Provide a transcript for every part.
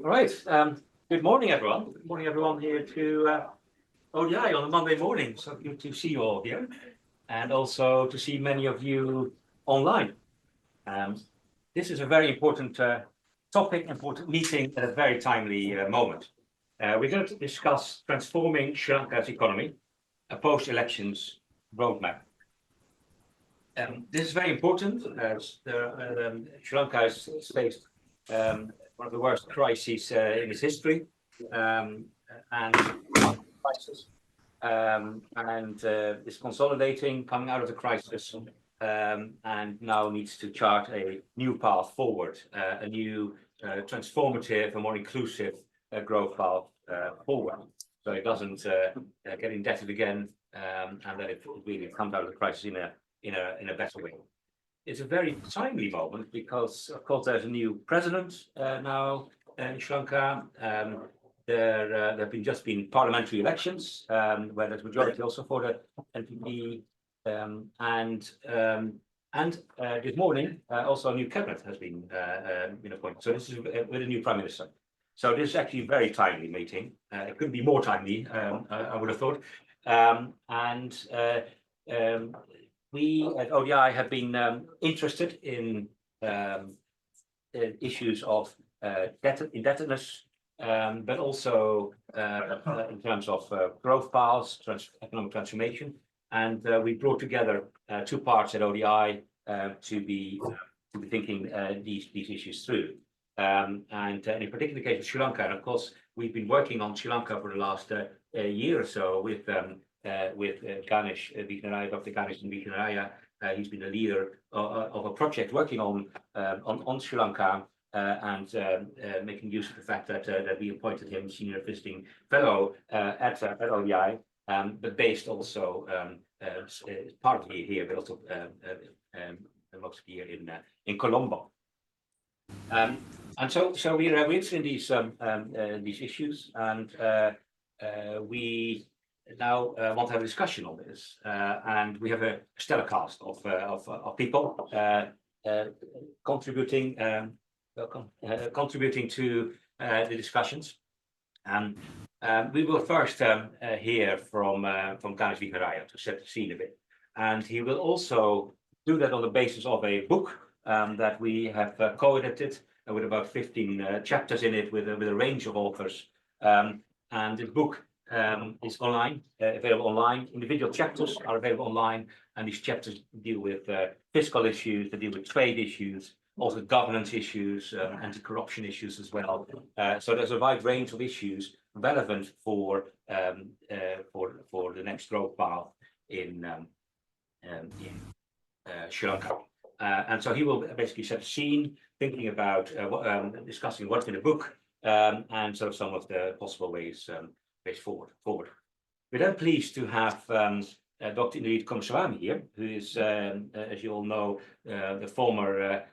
All right. Good morning, everyone. Good morning, everyone here to ODI on a Monday morning. So good to see you all here, and also to see many of you online. Um, this is a very important topic, important meeting at a very timely moment. We're going to discuss transforming Sri Lanka's economy, a post-elections roadmap. This is very important as Sri Lanka has faced one of the worst crises in its history, and crisis, and is consolidating, coming out of the crisis, and now needs to chart a new path forward, a new transformative, a more inclusive growth path forward. So it doesn't get indebted again, and that it really comes out of the crisis in a better way. It's a very timely moment because, of course, there's a new president now in Sri Lanka. There have just been parliamentary elections where there's majority also for the NPP, and this morning also a new cabinet has been appointed. So this is with a new prime minister. So this is actually a very timely meeting. It couldn't be more timely, I would have thought. We at ODI have been interested in issues of indebtedness, but also in terms of growth paths, economic transformation. And we brought together two parts at ODI to be thinking these issues through. And in a particular case of Sri Lanka, and of course, we've been working on Sri Lanka for the last year or so with Ganesh Vignaraya, Dr. Ganesh Vignaraya. He's been a leader of a project working on Sri Lanka and making use of the fact that we appointed him senior visiting fellow at ODI, but based also partly here, but also most of the year in Colombo. And so we're interested in these issues, and we now want to have a discussion on this, and we have a stellar cast of people contributing to the discussions. And we will first hear from Ganesh Vignaraya to set the scene a bit, and he will also do that on the basis of a book that we have co-edited with about 15 chapters in it, with a range of authors, and the book is online, available online. Individual chapters are available online, and these chapters deal with fiscal issues, they deal with trade issues, also governance issues, anti-corruption issues as well. So there's a wide range of issues relevant for the next growth path in Sri Lanka. And so he will basically set the scene, thinking about discussing what's in the book, and sort of some of the possible ways forward. We're then pleased to have Dr. Indranil Kumaraswamy here, who is, as you all know, the former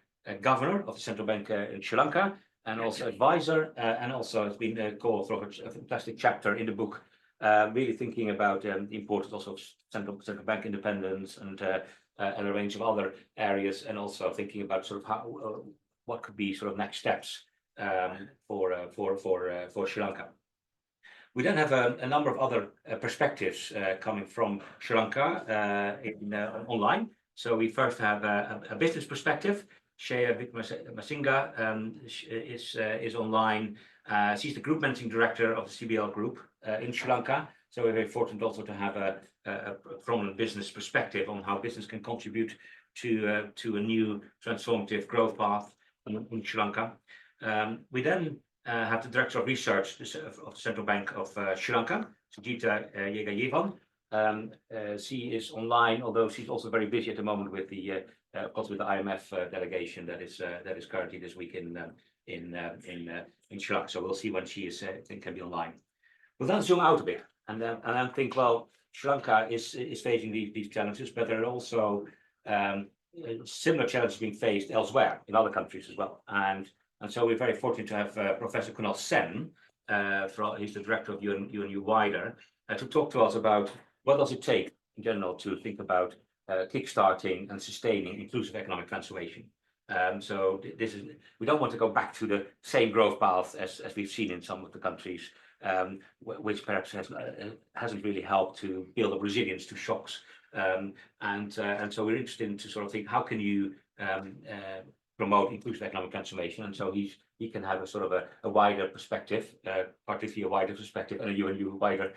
governor of the central bank in Sri Lanka, and also advisor, and also has been co-author of a fantastic chapter in the book, really thinking about the importance also of central bank independence and a range of other areas, and also thinking about sort of how what could be sort of next steps for Sri Lanka. We then have a number of other perspectives coming from Sri Lanka online. So we first have a business perspective. Shreya Wickramasinga is online. She's the group managing director of the CBL Group in Sri Lanka. So we're very fortunate also to have a prominent business perspective on how business can contribute to a new transformative growth path in Sri Lanka. We then have the Director of Research of the Central Bank of Sri Lanka, Sujita Yegayevan. She is online, although she's also very busy at the moment with the IMF delegation that is currently this week in Sri Lanka. So we'll see when she can be online. We'll then zoom out a bit and then think, well, Sri Lanka is facing these challenges, but there are also similar challenges being faced elsewhere in other countries as well. And so we're very fortunate to have Professor Kunal Sen, he's the director of UNU Wider, to talk to us about what does it take in general to think about kickstarting and sustaining inclusive economic transformation. So this is, we don't want to go back to the same growth path as we've seen in some of the countries, which perhaps hasn't really helped to build up resilience to shocks. And so we're interested in to sort of think, how can you promote inclusive economic transformation? And so he can have a sort of a wider perspective, particularly a wider perspective, and a wider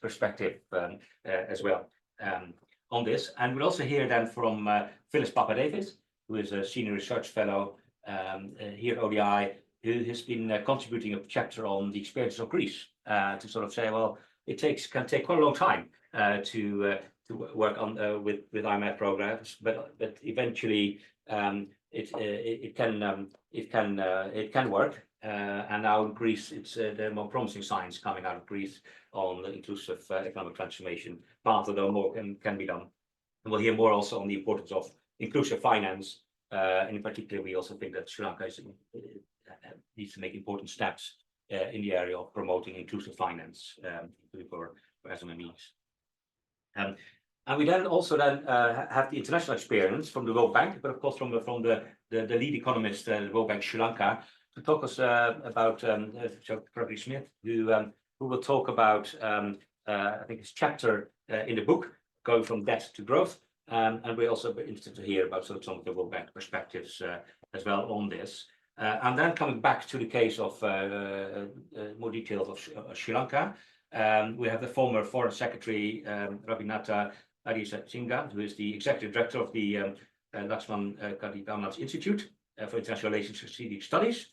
perspective as well on this. And we'll also hear then from Phyllis Papadakis, who is a senior research fellow here at ODI, who has been contributing a chapter on the experiences of Greece to sort of say, well, it can take quite a long time to work on with IMF programs, but eventually it can work. And now in Greece, there are more promising signs coming out of Greece on the inclusive economic transformation path, although more can be done. And we'll hear more also on the importance of inclusive finance. And in particular, we also think that Sri Lanka needs to make important steps in the area of promoting inclusive finance for SMEs. And we then also have the international experience from the World Bank, but of course from the lead economist at the World Bank Sri Lanka, to talk us about Gregory Smith, who will talk about I think his chapter in the book, Going from Debt to Growth. And we're also interested to hear about some of the World Bank perspectives as well on this. And then coming back to the case of more details of Sri Lanka, we have the former Foreign Secretary Rabinatha Adisingha, who is the Executive Director of the Lakshman Kadipamnath Institute for International Relations and Strategic Studies,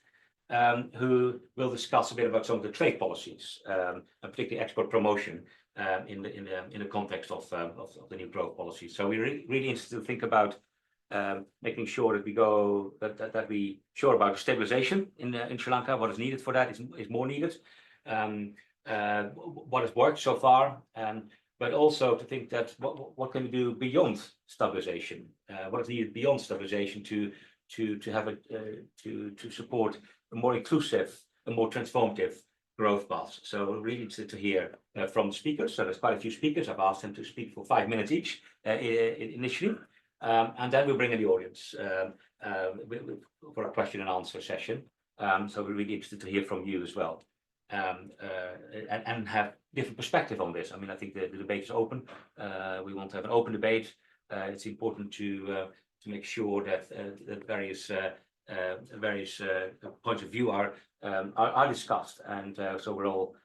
who will discuss a bit about some of the trade policies, and particularly export promotion in the context of the new growth policy. So we're really interested to think about making sure that we sure about stabilization in Sri Lanka. What is needed for that is more needed. What has worked so far, but also to think that what can we do beyond stabilization? What is needed beyond stabilization to support a more inclusive, a more transformative growth paths. So we're really interested to hear from the speakers. So there's quite a few speakers. I've asked them to speak for 5 minutes each initially, and then we'll bring in the audience for a question and answer session. So we're really interested to hear from you as well, and have different perspective on this. I mean, I think the debate is open. We want to have an open debate. It's important to make sure that various points of view are discussed, and so we're all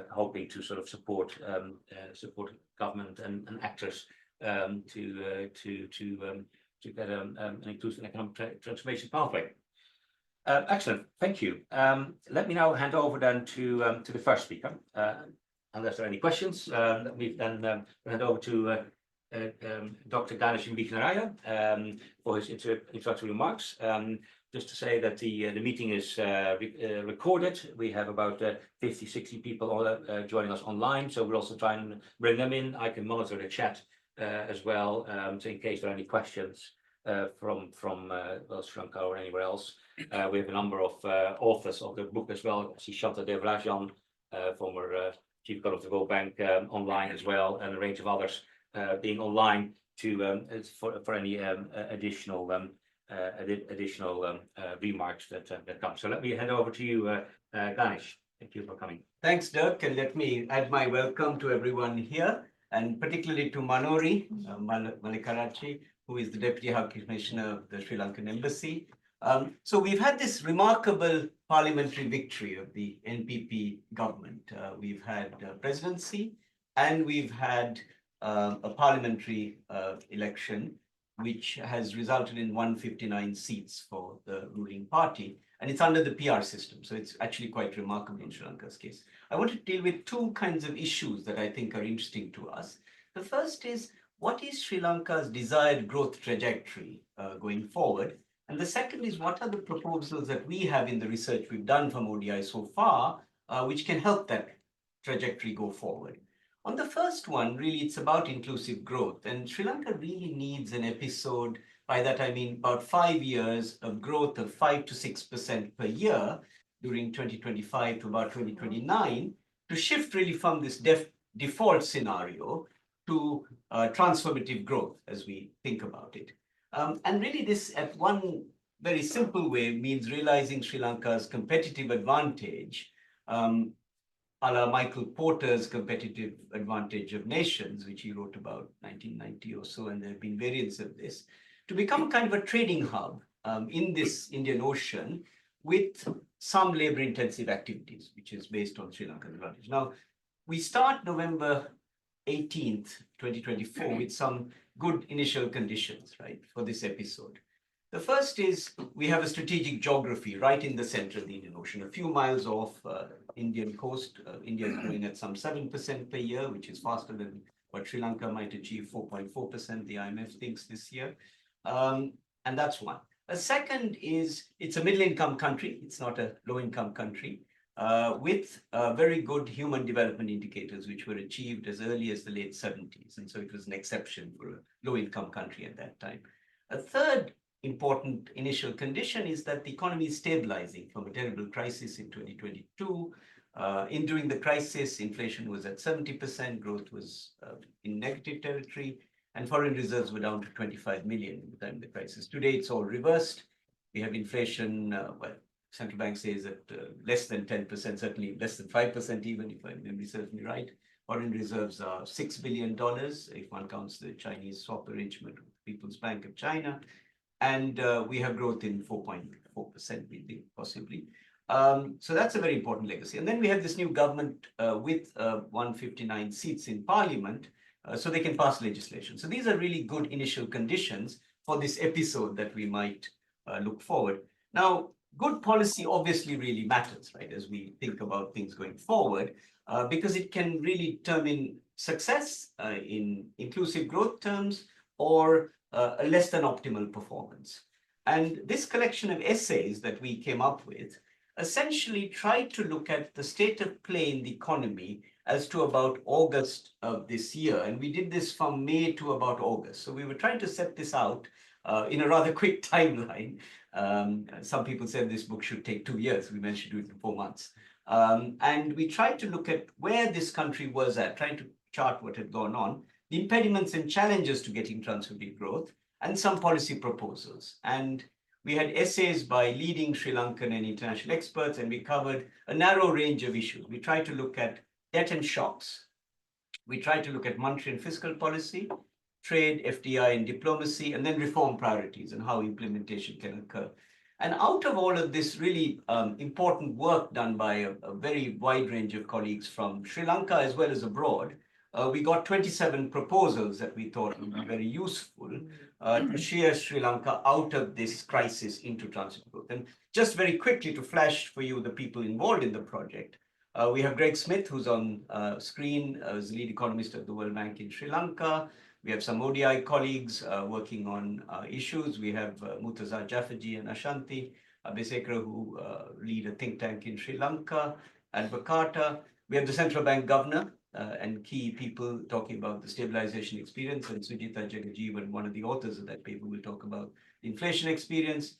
hoping to sort of support government and actors to get an inclusive economic transformation pathway. Excellent, thank you. Let me now hand over then to the first speaker. Unless there are any questions, let me then hand over to Dr. Ganesh Vikhnaraya for his introductory remarks. Just to say that the meeting is recorded. We have about 50-60 people joining us online, so we're also trying to bring them in. I can monitor the chat as well, so in case there are any questions from Sri Lanka or anywhere else. We have a number of authors of the book as well. I see Shanta Devarajan, former Chief Economist of the World Bank, online as well, and a range of others being online for any additional remarks that come. So let me hand over to you, Ganesh. Thank you for coming. Thanks, Dirk, and let me add my welcome to everyone here, and particularly to Manori Malikarachi, who is the Deputy High Commissioner of the Sri Lankan Embassy. So we've had this remarkable parliamentary victory of the NPP government. We've had presidency, and we've had a parliamentary election, which has resulted in 159 seats for the ruling party, and it's under the PR system. So it's actually quite remarkable in Sri Lanka's case. I want to deal with two kinds of issues that I think are interesting to us. The first is, what is Sri Lanka's desired growth trajectory going forward? And the second is, what are the proposals that we have in the research we've done from ODI so far, which can help that trajectory go forward? On the first one, really, it's about inclusive growth. And Sri Lanka really needs an episode, by that I mean about 5 years of growth of 5 to 6% per year during 2025 to about 2029, to shift really from this default scenario to transformative growth as we think about it. And really this at one very simple way, means realizing Sri Lanka's competitive advantage, a la Michael Porter's Competitive Advantage of Nations, which he wrote about 1990 or so, and there have been variants of this, to become kind of a trading hub in this Indian Ocean with some labor-intensive activities, which is based on Sri Lanka's advantage. Now, we start November 18th, 2024, with some good initial conditions, right, for this episode. The first is we have a strategic geography right in the center of the Indian Ocean, a few miles off Indian coast. India is growing at some 7% per year, which is faster than what Sri Lanka might achieve, 4.4%, the IMF thinks this year. And that's one. A second is it's a middle-income country. It's not a low-income country. With very good human development indicators, which were achieved as early as the late 70s. And so it was an exception for a low-income country at that time. A third important initial condition is that the economy is stabilizing from a terrible crisis in 2022. During the crisis, inflation was at 70%, growth was in negative territory, and foreign reserves were down to 25 million at the time of the crisis. Today, it's all reversed. We have inflation, central bank says at less than 10%, certainly less than 5% even, if my memory serves me right. Foreign reserves are $6 billion, if one counts the Chinese swap arrangement with the People's Bank of China. And we have growth in 4.4%, we think, possibly. So that's a very important legacy. And then we have this new government with 159 seats in parliament, so they can pass legislation. So these are really good initial conditions for this episode that we might look forward. Now, good policy obviously really matters, right, as we think about things going forward, because it can really determine success in inclusive growth terms or a less than optimal performance. And this collection of essays that we came up with essentially tried to look at the state of play in the economy as to about August of this year. And we did this from May to about August. So we were trying to set this out in a rather quick timeline. Some people said this book should take 2 years. We managed to do it in 4 months. And we tried to look at where this country was at, trying to chart what had gone on, the impediments and challenges to getting transformative growth, and some policy proposals. And we had essays by leading Sri Lankan and international experts, and we covered a narrow range of issues. We tried to look at debt and shocks. We tried to look at monetary and fiscal policy, trade, FDI, and diplomacy, and then reform priorities and how implementation can occur. And out of all of this really important work done by a very wide range of colleagues from Sri Lanka as well as abroad, we got 27 proposals that we thought would be very useful to steer Sri Lanka out of this crisis into transformative growth. And just very quickly to flash for you the people involved in the project, we have Greg Smith, who's on screen as lead economist at the World Bank in Sri Lanka. We have some ODI colleagues working on issues. We have Murtaza Jafferji and Ashanti Besekra, who lead a think tank in Sri Lanka, and Bakata. We have the central bank governor and key people talking about the stabilization experience, and Sujita Jagajeevan, one of the authors of that paper, will talk about the inflation experience.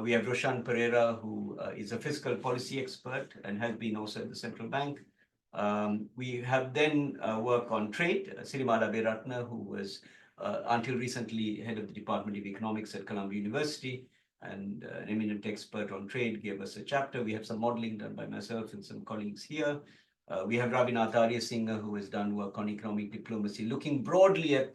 We have Roshan Pereira, who is a fiscal policy expert and has been also at the central bank. We have then work on trade, Sirimala Beratna, who was until recently head of the Department of Economics at Columbia University and an eminent expert on trade, gave us a chapter. We have some modeling done by myself and some colleagues here. We have Ravinath Aryasinghe, who has done work on economic diplomacy, looking broadly at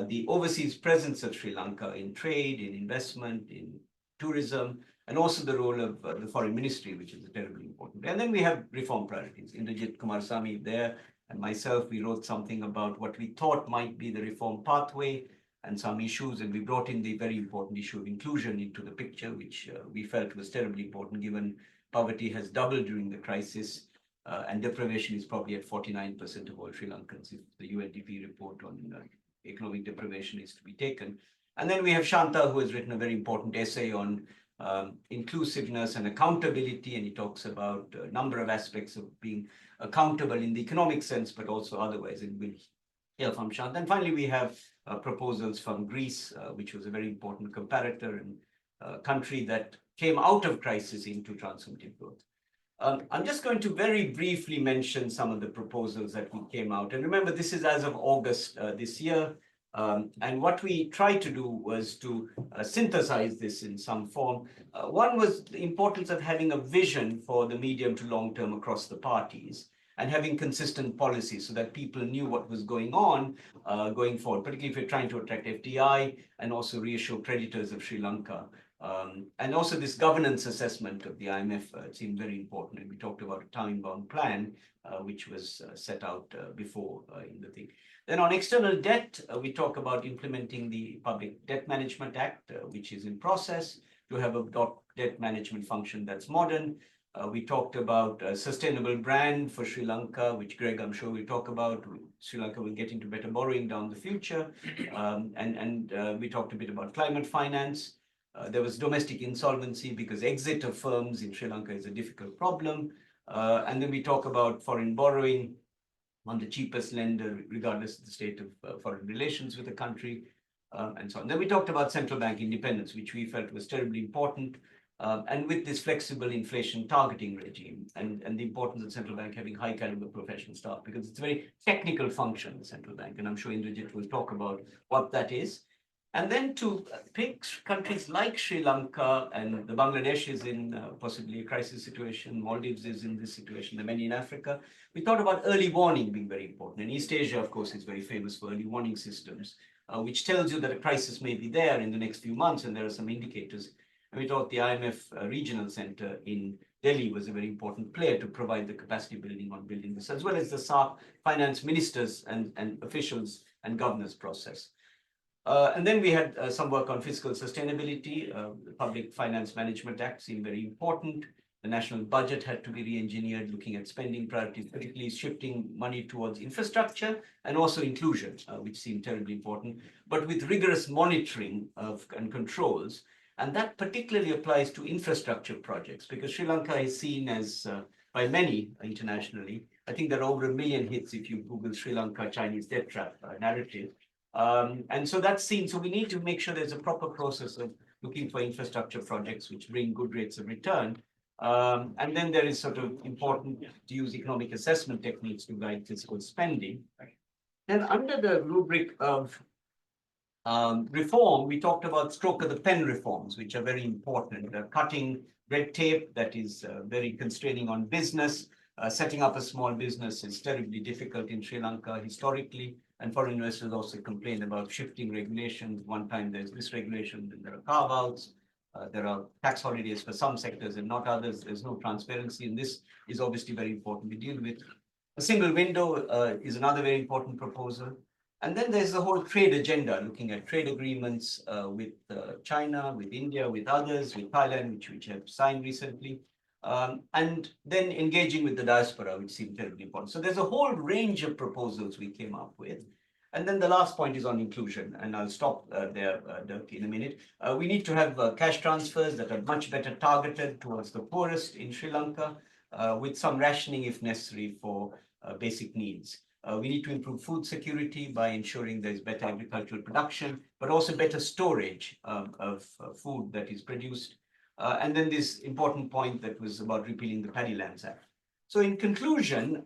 the overseas presence of Sri Lanka in trade, in investment, in tourism, and also the role of the foreign ministry, which is terribly important. And then we have reform priorities. Indrajit Kumarasamy there and myself, we wrote something about what we thought might be the reform pathway and some issues, and we brought in the very important issue of inclusion into the picture, which we felt was terribly important given poverty has doubled during the crisis. And deprivation is probably at 49% of all Sri Lankans, if the UNDP report on economic deprivation is to be taken. And then we have Shanta, who has written a very important essay on inclusiveness and accountability, and he talks about a number of aspects of being accountable in the economic sense, but also otherwise, and we'll hear from Shanta. And finally, we have proposals from Greece, which was a very important comparator and country that came out of crisis into transformative growth. I'm just going to very briefly mention some of the proposals that we came out. And remember, this is as of August this year. And what we tried to do was to synthesize this in some form. One was the importance of having a vision for the medium to long term across the parties and having consistent policies so that people knew what was going on going forward, particularly if you're trying to attract FDI and also reassure creditors of Sri Lanka. And also this governance assessment of the IMF seemed very important. And we talked about a time-bound plan, which was set out before in the thing. Then on external debt, we talk about implementing the Public Debt Management Act, which is in process to have a debt management function that's modern. We talked about a sustainable brand for Sri Lanka, which Greg, I'm sure will talk about. Sri Lanka will get into better borrowing down the future. We talked a bit about climate finance. There was domestic insolvency because exit of firms in Sri Lanka is a difficult problem. And then we talk about foreign borrowing on the cheapest lender, regardless of the state of foreign relations with the country, and so on. Then we talked about central bank independence, which we felt was terribly important. And with this flexible inflation targeting regime and the importance of central bank having high caliber professional staff, because it's a very technical function, the central bank, and I'm sure Indrajit will talk about what that is. And then to pick countries like Sri Lanka, and the Bangladesh is in possibly a crisis situation, Maldives is in this situation, there are many in Africa. We thought about early warning being very important. And East Asia, of course, is very famous for early warning systems, which tells you that a crisis may be there in the next few months, and there are some indicators. And we thought the IMF Regional Center in Delhi was a very important player to provide the capacity building on building this, as well as the SAARC finance ministers and officials and governors process. And then we had some work on fiscal sustainability. The Public Finance Management Act seemed very important. The national budget had to be re-engineered, looking at spending priorities, particularly shifting money towards infrastructure and also inclusion, which seemed terribly important, but with rigorous monitoring and controls. And that particularly applies to infrastructure projects, because Sri Lanka is seen as, by many internationally, I think there are over 1 million hits if you Google Sri Lanka Chinese debt trap narrative. And so that's seen. So we need to make sure there's a proper process of looking for infrastructure projects which bring good rates of return. And then there is sort of important to use economic assessment techniques to guide fiscal spending. Then under the rubric of reform, we talked about stroke of the pen reforms, which are very important. Cutting red tape that is very constraining on business. Setting up a small business is terribly difficult in Sri Lanka historically. And foreign investors also complain about shifting regulations. One time there's this regulation, then there are carve-outs. There are tax holidays for some sectors and not others. There's no transparency, and this is obviously very important to deal with. A single window is another very important proposal. And then there's the whole trade agenda, looking at trade agreements with China, with India, with others, with Thailand, which have signed recently. And then engaging with the diaspora, which seemed terribly important. So there's a whole range of proposals we came up with. And then the last point is on inclusion, and I'll stop there, Dirk, in a minute. We need to have cash transfers that are much better targeted towards the poorest in Sri Lanka, with some rationing if necessary for basic needs. We need to improve food security by ensuring there's better agricultural production, but also better storage of food that is produced. And then this important point that was about repealing the Paddy Lands Act. So in conclusion,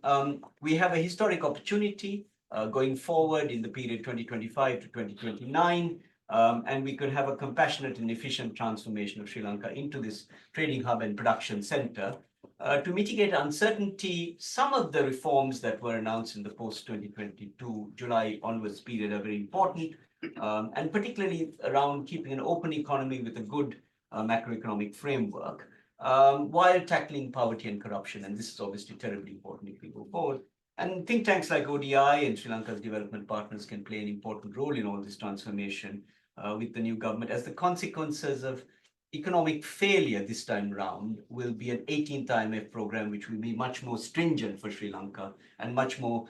we have a historic opportunity going forward in the period 2025 to 2029, and we could have a compassionate and efficient transformation of Sri Lanka into this trading hub and production center. To mitigate uncertainty, some of the reforms that were announced in the post-2022 July onwards period are very important, and particularly around keeping an open economy with a good macroeconomic framework, while tackling poverty and corruption. And this is obviously terribly important if we go forward. And think tanks like ODI and Sri Lanka's development partners can play an important role in all this transformation with the new government, as the consequences of economic failure this time round will be an 18th IMF program, which will be much more stringent for Sri Lanka and much more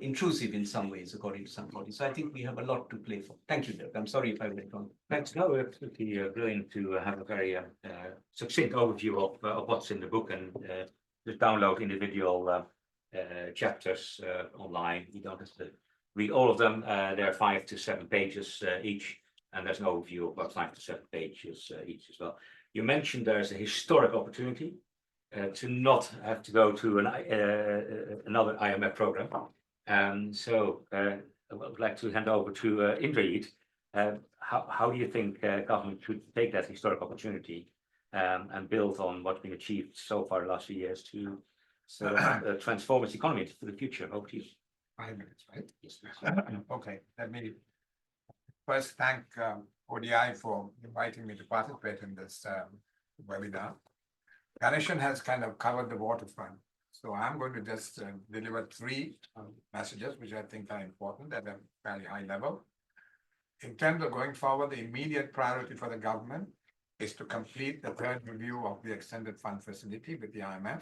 intrusive in some ways, according to some parties. So I think we have a lot to play for. Thank you, Dirk. I'm sorry if I went wrong. Thanks. No, absolutely brilliant to have a very succinct overview of what's in the book, and just download individual chapters online. You don't have to read all of them. There are 5 to 7 pages each, and there's an overview of about 5 to 7 pages each as well. You mentioned there's a historic opportunity to not have to go to another IMF program. So I would like to hand over to Indrajit. How do you think government should take that historic opportunity and build on what's been achieved so far the last few years to transform its economy for the future? Over to you. 5 minutes, right? Yes. Okay, let me first thank ODI for inviting me to participate in this webinar. Ganeshan has kind of covered the waterfront. So I'm going to just deliver three messages, which I think are important at a fairly high level. In terms of going forward, the immediate priority for the government is to complete the third review of the extended fund facility with the IMF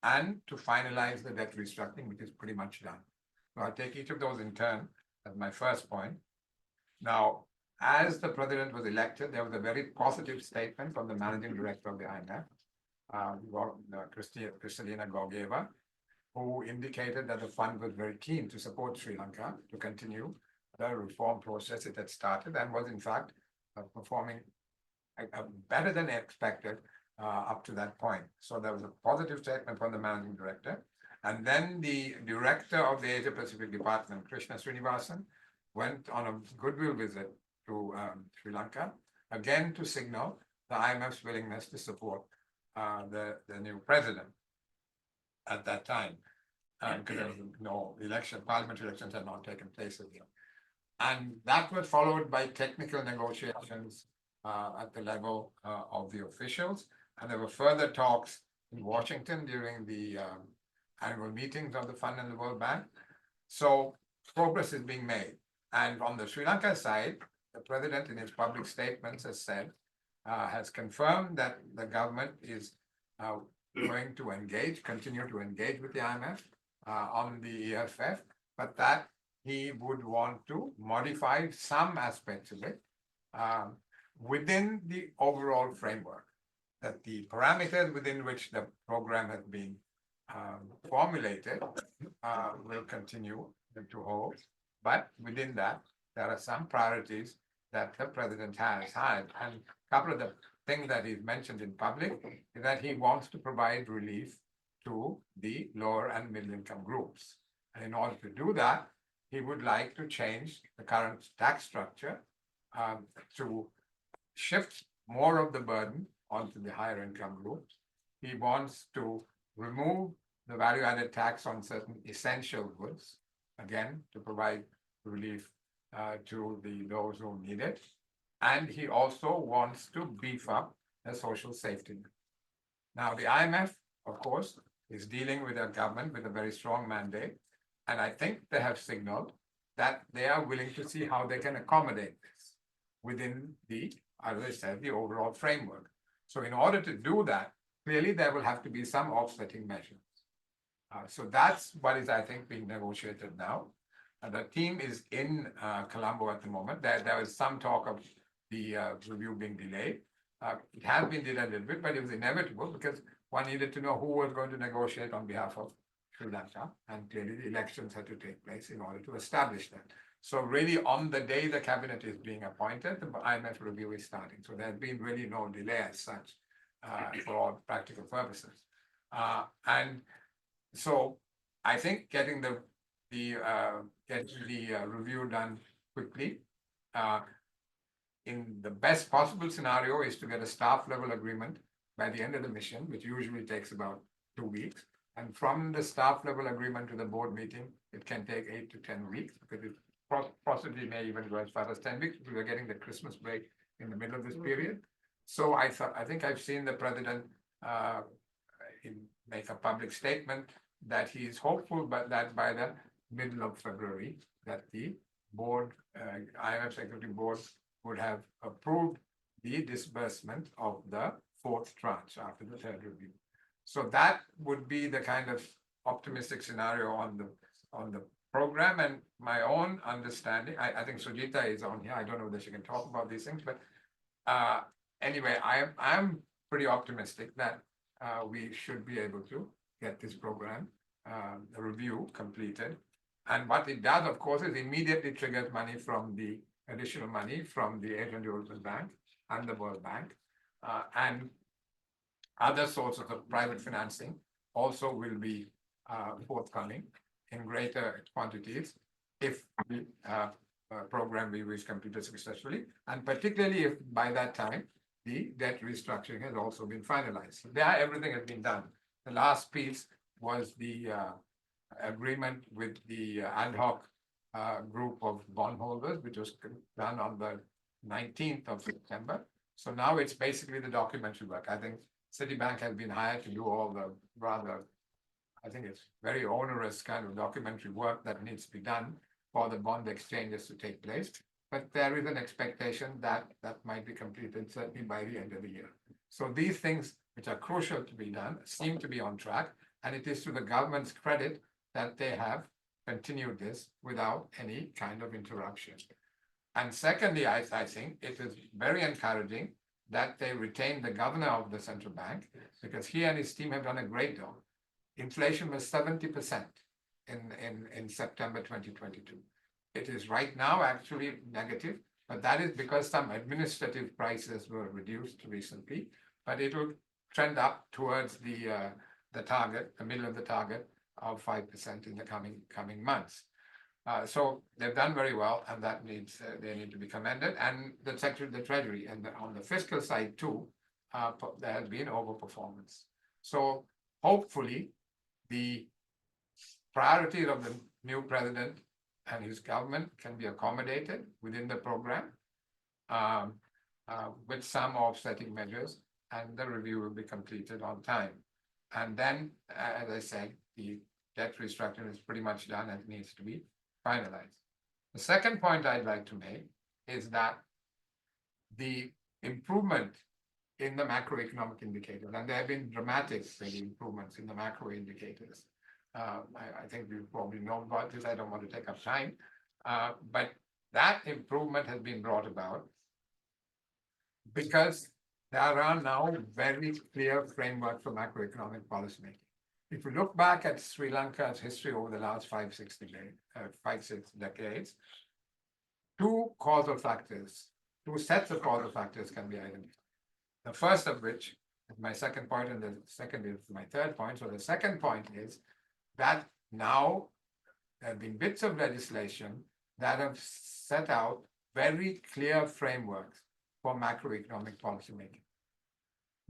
and to finalize the debt restructuring, which is pretty much done. So I'll take each of those in turn as my first point. Now, as the president was elected, there was a very positive statement from the managing director of the IMF, Kristalina Georgieva, who indicated that the fund was very keen to support Sri Lanka to continue the reform process it had started and was in fact performing better than expected up to that point. So there was a positive statement from the managing director. And then the director of the Asia Pacific Department, Krishna Srinivasan, went on a goodwill visit to Sri Lanka, again to signal the IMF's willingness to support the new president at that time, because there was no election, parliamentary elections had not taken place again. And that was followed by technical negotiations at the level of the officials. And there were further talks in Washington during the annual meetings of the Fund and the World Bank. So progress is being made. And on the Sri Lanka side, the president in his public statements has said, has confirmed that the government is going to continue to engage with the IMF on the EFF, but that he would want to modify some aspects of it within the overall framework, that the parameters within which the program has been formulated will continue to hold. But within that, there are some priorities that the president has had. And a couple of the things that he's mentioned in public is that he wants to provide relief to the lower and middle income groups. And in order to do that, he would like to change the current tax structure to shift more of the burden onto the higher income groups. He wants to remove the value-added tax on certain essential goods, again, to provide relief to those who need it. And he also wants to beef up the social safety net. Now, the IMF, of course, is dealing with a government with a very strong mandate. And I think they have signaled that they are willing to see how they can accommodate this within the, as I said, the overall framework. So in order to do that, clearly there will have to be some offsetting measures. So that's what is, I think, being negotiated now. The team is in Colombo at the moment. There was some talk of the review being delayed. It has been delayed a little bit, but it was inevitable because one needed to know who was going to negotiate on behalf of Sri Lanka, and clearly the elections had to take place in order to establish that. So really on the day the cabinet is being appointed, the IMF review is starting. So there's been really no delay as such for all practical purposes. And so I think getting the review done quickly in the best possible scenario is to get a staff level agreement by the end of the mission, which usually takes about 2 weeks. And from the staff level agreement to the board meeting, it can take 8 to 10 weeks, because it possibly may even go as far as 10 weeks, because we're getting the Christmas break in the middle of this period. So I think I've seen the president make a public statement that he is hopeful, but that by the middle of February, that the board, IMF Secretary Board, would have approved the disbursement of the fourth tranche after the third review. So that would be the kind of optimistic scenario on the program. And my own understanding, I think Sujita is on here. I don't know whether she can talk about these things, but anyway, I'm pretty optimistic that we should be able to get this program, the review completed. And what it does, of course, is immediately triggers additional money from the Asian Development Bank and the World Bank. And other sources of private financing also will be forthcoming in greater quantities. if the program review is completed successfully, and particularly if by that time the debt restructuring has also been finalized. So there, everything has been done. The last piece was the agreement with the ad hoc group of bondholders, which was done on the 19th of September. So now it's basically the documentary work. I think Citibank has been hired to do all the rather, I think it's very onerous kind of documentary work that needs to be done for the bond exchanges to take place. But there is an expectation that that might be completed certainly by the end of the year. So these things which are crucial to be done seem to be on track, and it is to the government's credit that they have continued this without any kind of interruption. And secondly, I think it is very encouraging that they retain the governor of the central bank, because he and his team have done a great job. Inflation was 70% in September 2022. It is right now actually negative, but that is because some administrative prices were reduced recently, but it will trend up towards the target, the middle of the target of 5% in the coming months. So they've done very well, and that needs they need to be commended. And the Secretary of the Treasury, and on the fiscal side too, there has been overperformance. So hopefully, the priorities of the new president and his government can be accommodated within the program with some offsetting measures, and the review will be completed on time. And then, as I said, the debt restructuring is pretty much done and needs to be finalized. The second point I'd like to make is that the improvement in the macroeconomic indicators, and there have been dramatic improvements in the macro indicators. I think you probably know about this. I don't want to take up time, but that improvement has been brought about because there are now very clear framework for macroeconomic policy making. If you look back at Sri Lanka's history over the last 5-6 decades, two sets of causal factors can be identified. The first of which is my second point, and the second is my third point. So the second point is that now there have been bits of legislation that have set out very clear frameworks for macroeconomic policy making.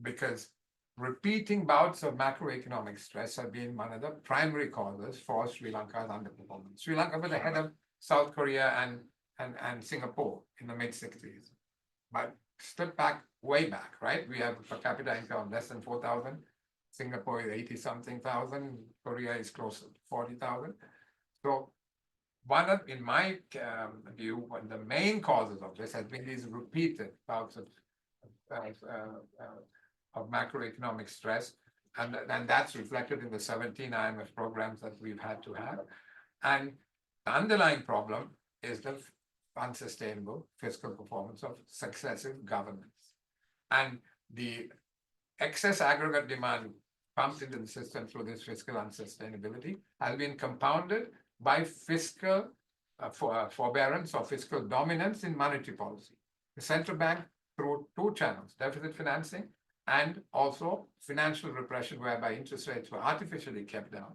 Because repeating bouts of macroeconomic stress have been one of the primary causes for Sri Lanka's underperformance. Sri Lanka was ahead of South Korea and Singapore in the mid-60s, but step back, way back, right? We have per capita income less than 4,000. Singapore is 80-something thousand. Korea is close to 40,000. So in my view, one of the main causes of this has been these repeated bouts of macroeconomic stress, and that's reflected in the 17 IMF programs that we've had to have. And the underlying problem is the unsustainable fiscal performance of successive governments. And the excess aggregate demand pumped into the system through this fiscal unsustainability has been compounded by fiscal forbearance or fiscal dominance in monetary policy. The central bank, through two channels, deficit financing and also financial repression, whereby interest rates were artificially kept down,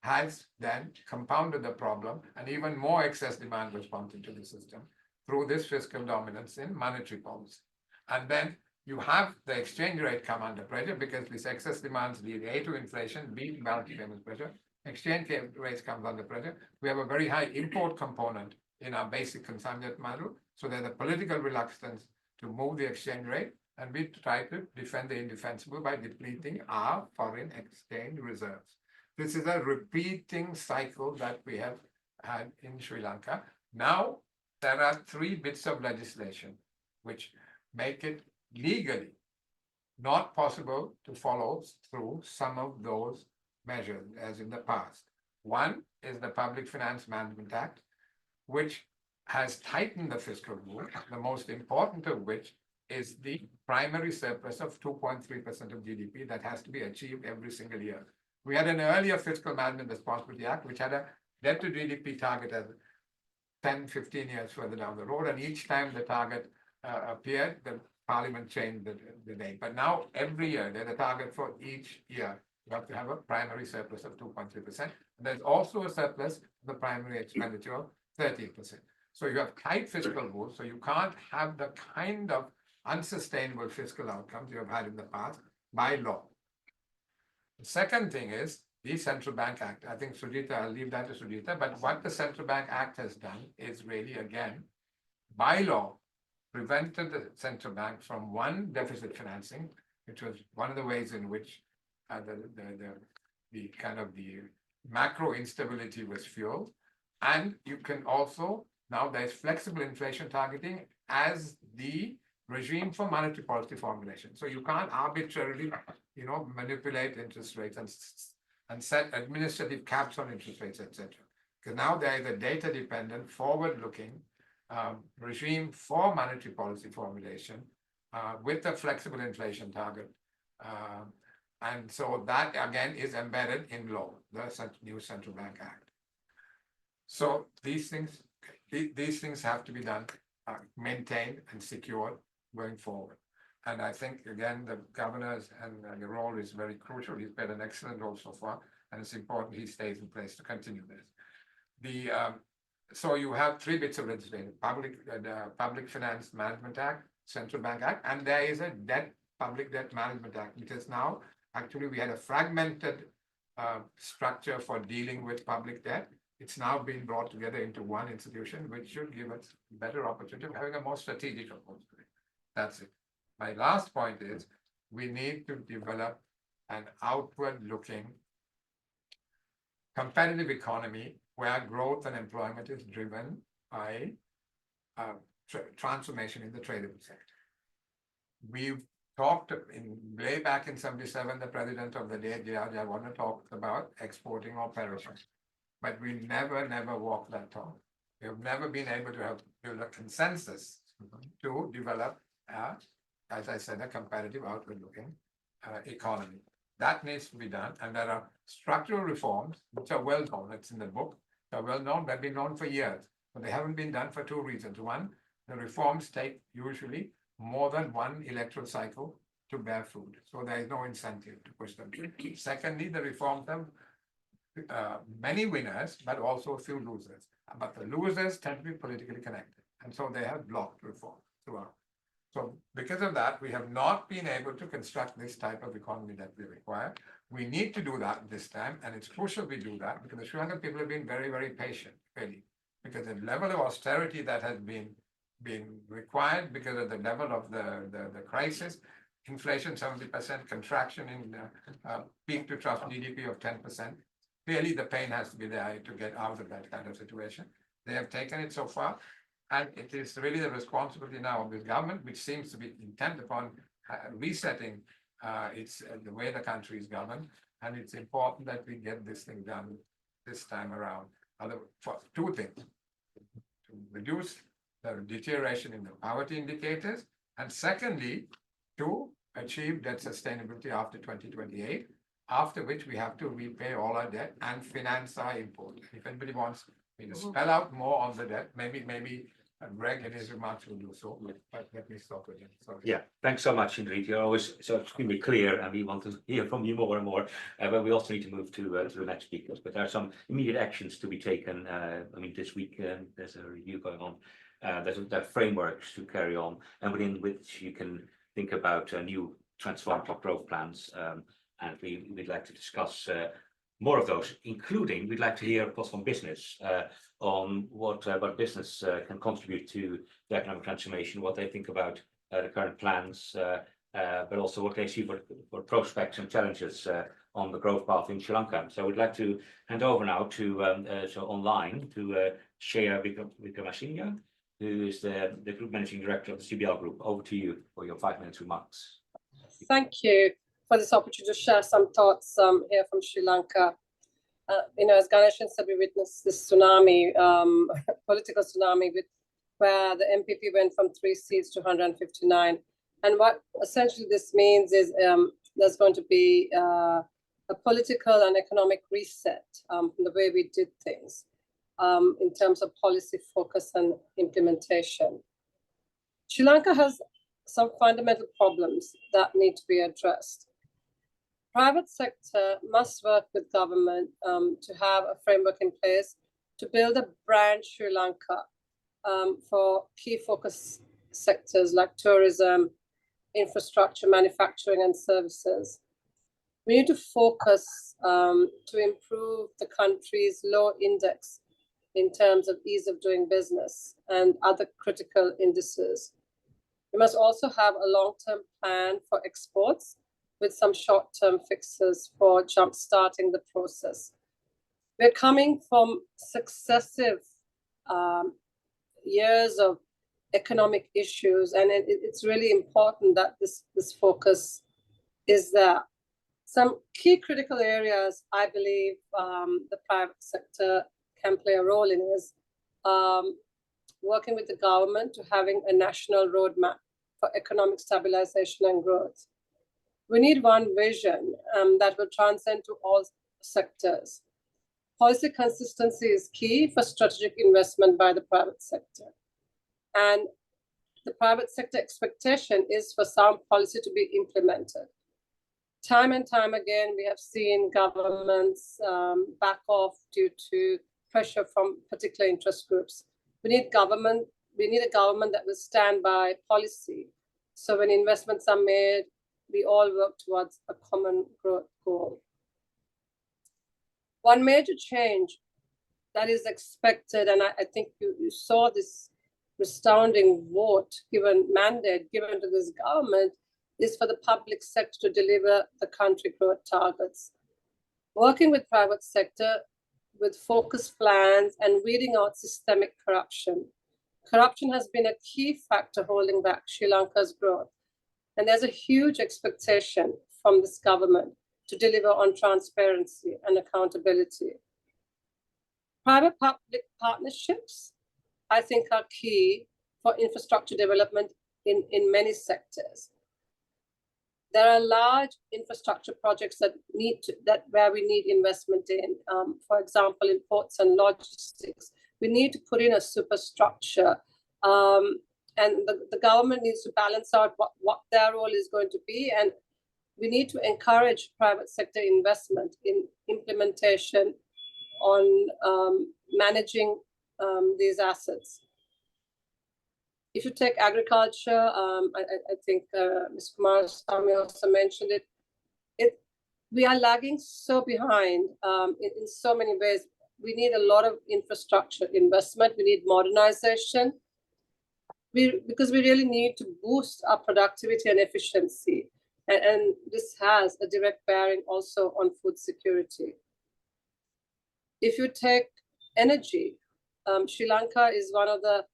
has then compounded the problem, and even more excess demand was pumped into the system through this fiscal dominance in monetary policy. And then you have the exchange rate come under pressure because this excess demands lead A to inflation, B to balance payments pressure. Exchange rates comes under pressure. We have a very high import component in our basic consumption model. So there's a political reluctance to move the exchange rate, and we try to defend the indefensible by depleting our foreign exchange reserves. This is a repeating cycle that we have had in Sri Lanka. Now, there are 3 bits of legislation which make it legally not possible to follow through some of those measures as in the past. One is the Public Finance Management Act, which has tightened the fiscal rule, the most important of which is the primary surplus of 2.3% of GDP that has to be achieved every single year. We had an earlier Fiscal Management Responsibility Act, which had a debt to GDP target as 10-15 years further down the road, and each time the target appeared, the Parliament changed the date. But now every year there's a target for each year You have to have a primary surplus of 2.3%. There's also a surplus, the primary expenditure of 13%. So you have tight fiscal rules, so you can't have the kind of unsustainable fiscal outcomes you have had in the past by law. The second thing is the Central Bank Act. I think Sujita, I'll leave that to Sujita, but what the Central Bank Act has done is really, again, by law, prevented the central bank from one, deficit financing, which was one of the ways in which the kind of the macro instability was fueled. And you can also, now there's flexible inflation targeting as the regime for monetary policy formulation. So you can't arbitrarily, manipulate interest rates and set administrative caps on interest rates, etc. Because now there is a data-dependent, forward-looking regime for monetary policy formulation with a flexible inflation target. And so that again is embedded in law, the new Central Bank Act. So these things have to be done, maintained and secured going forward. And I think again the governor's and the role is very crucial. He's played an excellent role so far, and it's important he stays in place to continue this. So you have three bits of legislation: Public Finance Management Act, Central Bank Act, and there is a Public Debt Management Act, which is now actually we had a fragmented structure for dealing with public debt. It's now been brought together into one institution, which should give us better opportunity of having a more strategic approach to it. That's it. My last point is we need to develop an outward-looking competitive economy where growth and employment is driven by transformation in the tradable sector. We've talked way back in 1977, the president of the day, J.R. Jayawardener, talked about exporting or perishing. But we never walked that talk. We have never been able to build a consensus to develop, as I said, a competitive outward-looking economy. That needs to be done, and there are structural reforms which are well known. It's in the book. They're well known. They've been known for years, but they haven't been done for two reasons. One, the reforms take usually more than one electoral cycle to bear fruit, so there is no incentive to push them. Secondly, the reforms have many winners, but also a few losers. But the losers tend to be politically connected, and so they have blocked reform throughout. So because of that, we have not been able to construct this type of economy that we require. We need to do that this time, and it's crucial we do that because the Sri Lankan people have been very, very patient, really, because the level of austerity that has been required because of the level of the crisis, inflation 70%, contraction in peak to trough GDP of 10%. Clearly, the pain has to be there to get out of that kind of situation. They have taken it so far, and it is really the responsibility now of the government, which seems to be intent upon resetting the way the country is governed. And it's important that we get this thing done this time around. For two things: to reduce the deterioration in the poverty indicators, and secondly, to achieve debt sustainability after 2028. After which we have to repay all our debt and finance our import. If anybody wants me to spell out more on the debt, maybe Greg in his remarks will do so, but let me stop again. Sorry. Yeah, thanks so much, Indrit. You're always so extremely clear, and we want to hear from you more and more. But we also need to move to the next speakers. But there are some immediate actions to be taken. This week there's a review going on. There are frameworks to carry on, and within which you can think about new transformative growth plans. And we'd like to discuss more of those, including we'd like to hear what's from business on what business can contribute to the economic transformation, what they think about the current plans, but also what they see for prospects and challenges on the growth path in Sri Lanka. So we'd like to hand over now to online to Shreya Vikramasinghe, who is the Group Managing Director of the CBL Group. Over to you for your 5 minutes remarks. Thank you for this opportunity to share some thoughts here from Sri Lanka. As Ganeshan said, we witnessed this tsunami, political tsunami, where the MPP went from 3 seats to 159. And what essentially this means is there's going to be a political and economic reset from the way we did things in terms of policy focus and implementation. Sri Lanka has some fundamental problems that need to be addressed. Private sector must work with government to have a framework in place to build a brand Sri Lanka for key focus sectors like tourism, infrastructure, manufacturing, and services. We need to focus to improve the country's low index in terms of ease of doing business and other critical indices. We must also have a long-term plan for exports with some short-term fixes for jump-starting the process. We're coming from successive years of economic issues, and it's really important that this focus is there. Some key critical areas I believe the private sector can play a role in is working with the government to having a national roadmap for economic stabilization and growth. We need one vision that will transcend to all sectors. Policy consistency is key for strategic investment by the private sector. And the private sector expectation is for sound policy to be implemented. Time and time again, we have seen governments back off due to pressure from particular interest groups. We need a government that will stand by policy. So when investments are made, we all work towards a common growth goal. One major change that is expected, and I think you saw this resounding mandate given to this government, is for the public sector to deliver the country growth targets. Working with private sector with focused plans and weeding out systemic corruption. Corruption has been a key factor holding back Sri Lanka's growth. And there's a huge expectation from this government to deliver on transparency and accountability. Private-public partnerships, I think, are key for infrastructure development in many sectors. There are large infrastructure projects where we need investment in. For example, in ports and logistics, we need to put in a superstructure, and the government needs to balance out what their role is going to be, and we need to encourage private sector investment in implementation on managing these assets. If you take agriculture, I think Ms. Kumarasamy also mentioned it. We are lagging so behind in so many ways. We need a lot of infrastructure investment. We need modernization. Because we really need to boost our productivity and efficiency. And this has a direct bearing also on food security. If you take energy, Sri Lanka is one of the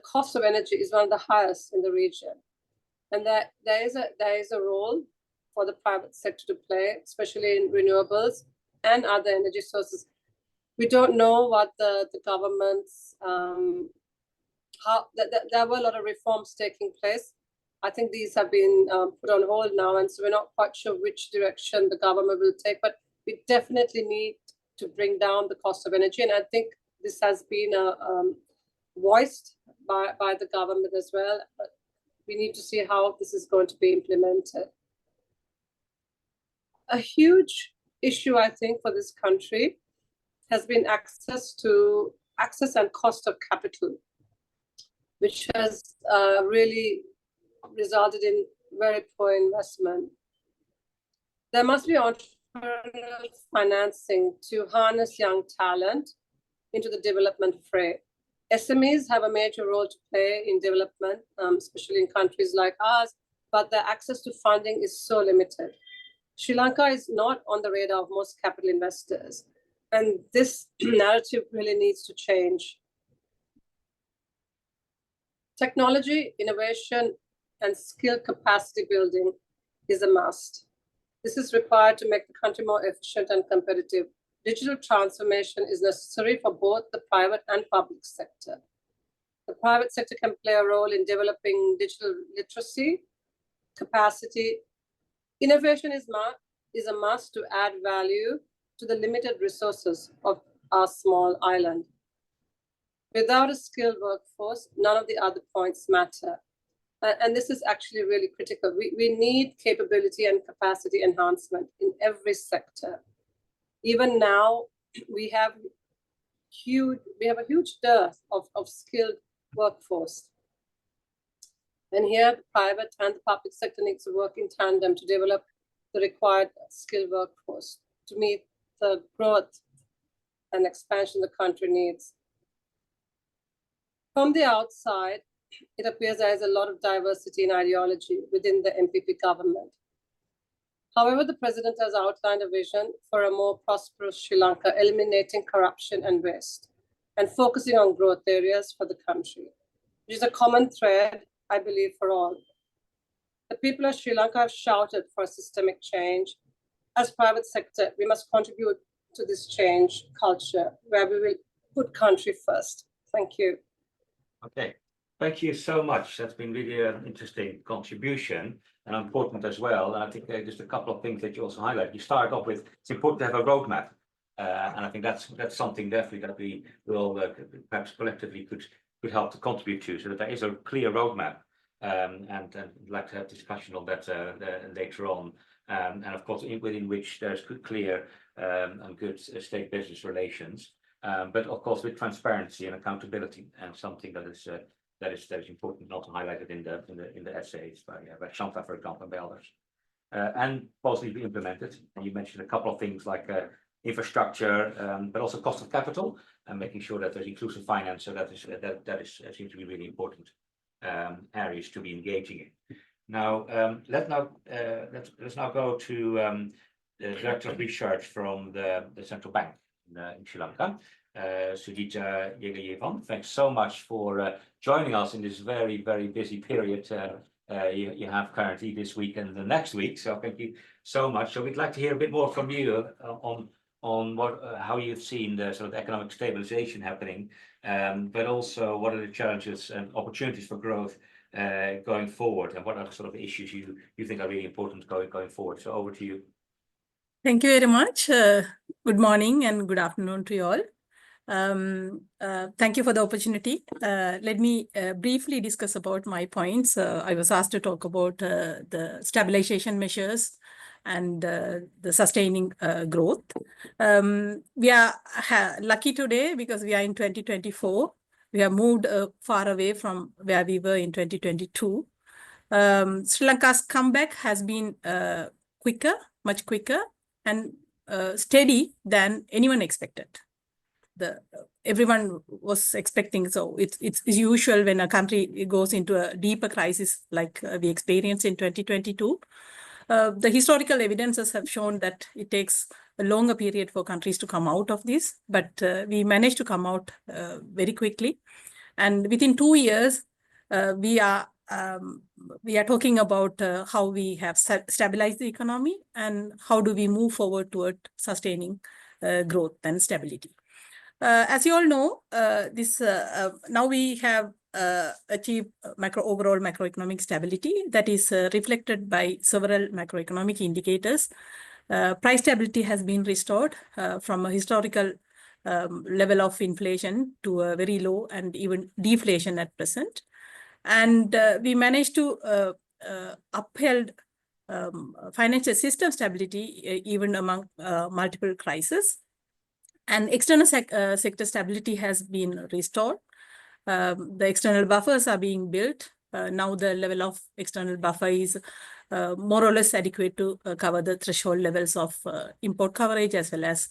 cost of energy is one of the highest in the region. And that there is a role for the private sector to play, especially in renewables and other energy sources. We don't know what the government's, there were a lot of reforms taking place. I think these have been put on hold now, and so we're not quite sure which direction the government will take, but we definitely need to bring down the cost of energy. And I think this has been voiced by the government as well, but we need to see how this is going to be implemented. A huge issue, I think, for this country has been access and cost of capital, which has really resulted in very poor investment. There must be entrepreneurial financing to harness young talent into the development fray. SMEs have a major role to play in development, especially in countries like ours, but their access to funding is so limited. Sri Lanka is not on the radar of most capital investors, and this narrative really needs to change. Technology, innovation, and skill capacity building is a must. This is required to make the country more efficient and competitive. Digital transformation is necessary for both the private and public sector. The private sector can play a role in developing digital literacy, capacity. Innovation is a must to add value to the limited resources of our small island. Without a skilled workforce, none of the other points matter. And this is actually really critical. We need capability and capacity enhancement in every sector. Even now, we have a huge dearth of skilled workforce. And here, the private and the public sector needs to work in tandem to develop the required skilled workforce to meet the growth and expansion the country needs. From the outside, it appears there is a lot of diversity in ideology within the MPP government. However, the president has outlined a vision for a more prosperous Sri Lanka, eliminating corruption and waste, and focusing on growth areas for the country, which is a common thread, I believe, for all. The people of Sri Lanka have shouted for systemic change. As private sector, we must contribute to this change culture where we will put country first. Thank you. Okay, thank you so much. That's been really an interesting contribution and important as well. And I think just a couple of things that you also highlight. You started off with it's important to have a roadmap, and I think that's something definitely that we will perhaps collectively could help to contribute to, so that there is a clear roadmap. And I'd like to have discussion on that later on. And of course, within which there's clear and good state business relations. But of course, with transparency and accountability, and something that is important not highlighted in the essays by Shanta, for example, and by others, and positively implemented. And you mentioned a couple of things like infrastructure, but also cost of capital, and making sure that there's inclusive finance. So that seems to be really important areas to be engaging in. Now, let's now go to the Director of Research from the Central Bank in Sri Lanka, Sujita Yegayevan. Thanks so much for joining us in this very, very busy period you have currently this week and the next week. So thank you so much. So we'd like to hear a bit more from you on how you've seen the sort of economic stabilization happening, but also what are the challenges and opportunities for growth going forward, and what are the sort of issues you think are really important going forward. So over to you. Thank you very much. Good morning and good afternoon to you all. Thank you for the opportunity. Let me briefly discuss about my points. I was asked to talk about the stabilization measures and the sustaining growth. We are lucky today because we are in 2024. We have moved far away from where we were in 2022. Sri Lanka's comeback has been quicker, much quicker, and steady than anyone expected. Everyone was expecting, so it's usual when a country goes into a deeper crisis like we experienced in 2022. The historical evidences have shown that it takes a longer period for countries to come out of this, but we managed to come out very quickly. And within 2 years, we are talking about how we have stabilized the economy and how do we move forward toward sustaining growth and stability. As you all know, now we have achieved overall macroeconomic stability that is reflected by several macroeconomic indicators. Price stability has been restored from a historical level of inflation to a very low and even deflation at present. And we managed to uphold financial system stability even among multiple crises. And external sector stability has been restored. The external buffers are being built. Now the level of external buffer is more or less adequate to cover the threshold levels of import coverage as well as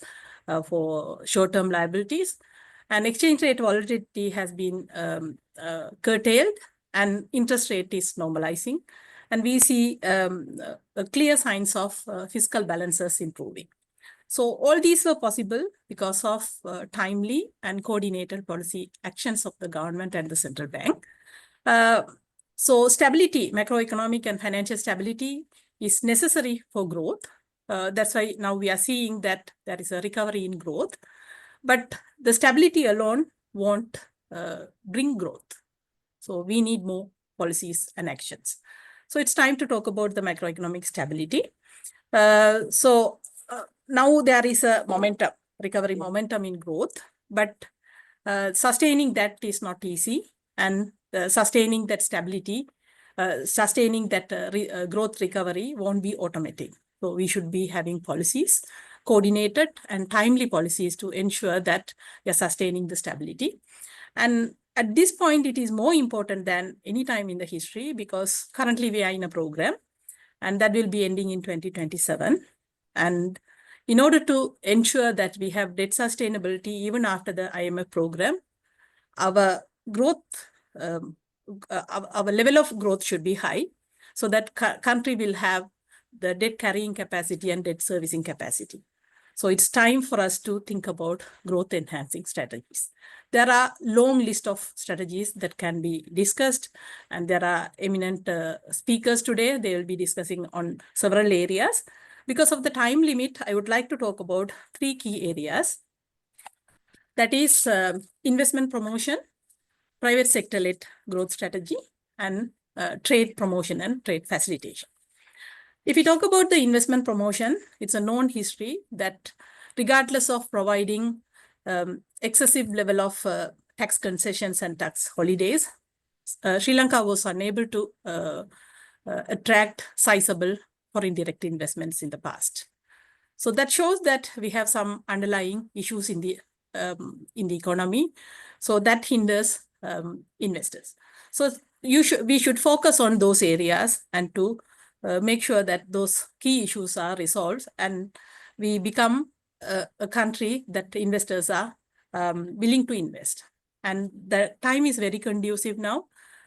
for short-term liabilities. And exchange rate volatility has been curtailed and interest rate is normalizing. And we see clear signs of fiscal balances improving. So all these were possible because of timely and coordinated policy actions of the government and the central bank. So stability, macroeconomic and financial stability is necessary for growth. That's why now we are seeing that there is a recovery in growth, but the stability alone won't bring growth. So we need more policies and actions. So it's time to talk about the macroeconomic stability. Now there is a recovery momentum in growth, but sustaining that is not easy, and sustaining that stability sustaining that growth recovery won't be automatic. So we should be having policies, coordinated and timely policies to ensure that we are sustaining the stability. And at this point, it is more important than any time in the history because currently we are in a program and that will be ending in 2027. And in order to ensure that we have debt sustainability even after the IMF program, our growth, our level of growth should be high so that country will have the debt carrying capacity and debt servicing capacity. So it's time for us to think about growth enhancing strategies. There are long list of strategies that can be discussed, and there are eminent speakers today. They will be discussing on several areas. Because of the time limit, I would like to talk about 3 key areas. That is investment promotion, private sector-led growth strategy, and trade promotion and trade facilitation. If we talk about the investment promotion, it's a known history that regardless of providing excessive level of tax concessions and tax holidays, Sri Lanka was unable to attract sizable foreign direct investments in the past. So that shows that we have some underlying issues in the economy. So that hinders investors. So we should focus on those areas and to make sure that those key issues are resolved and we become a country that investors are willing to invest. And the time is very conducive now.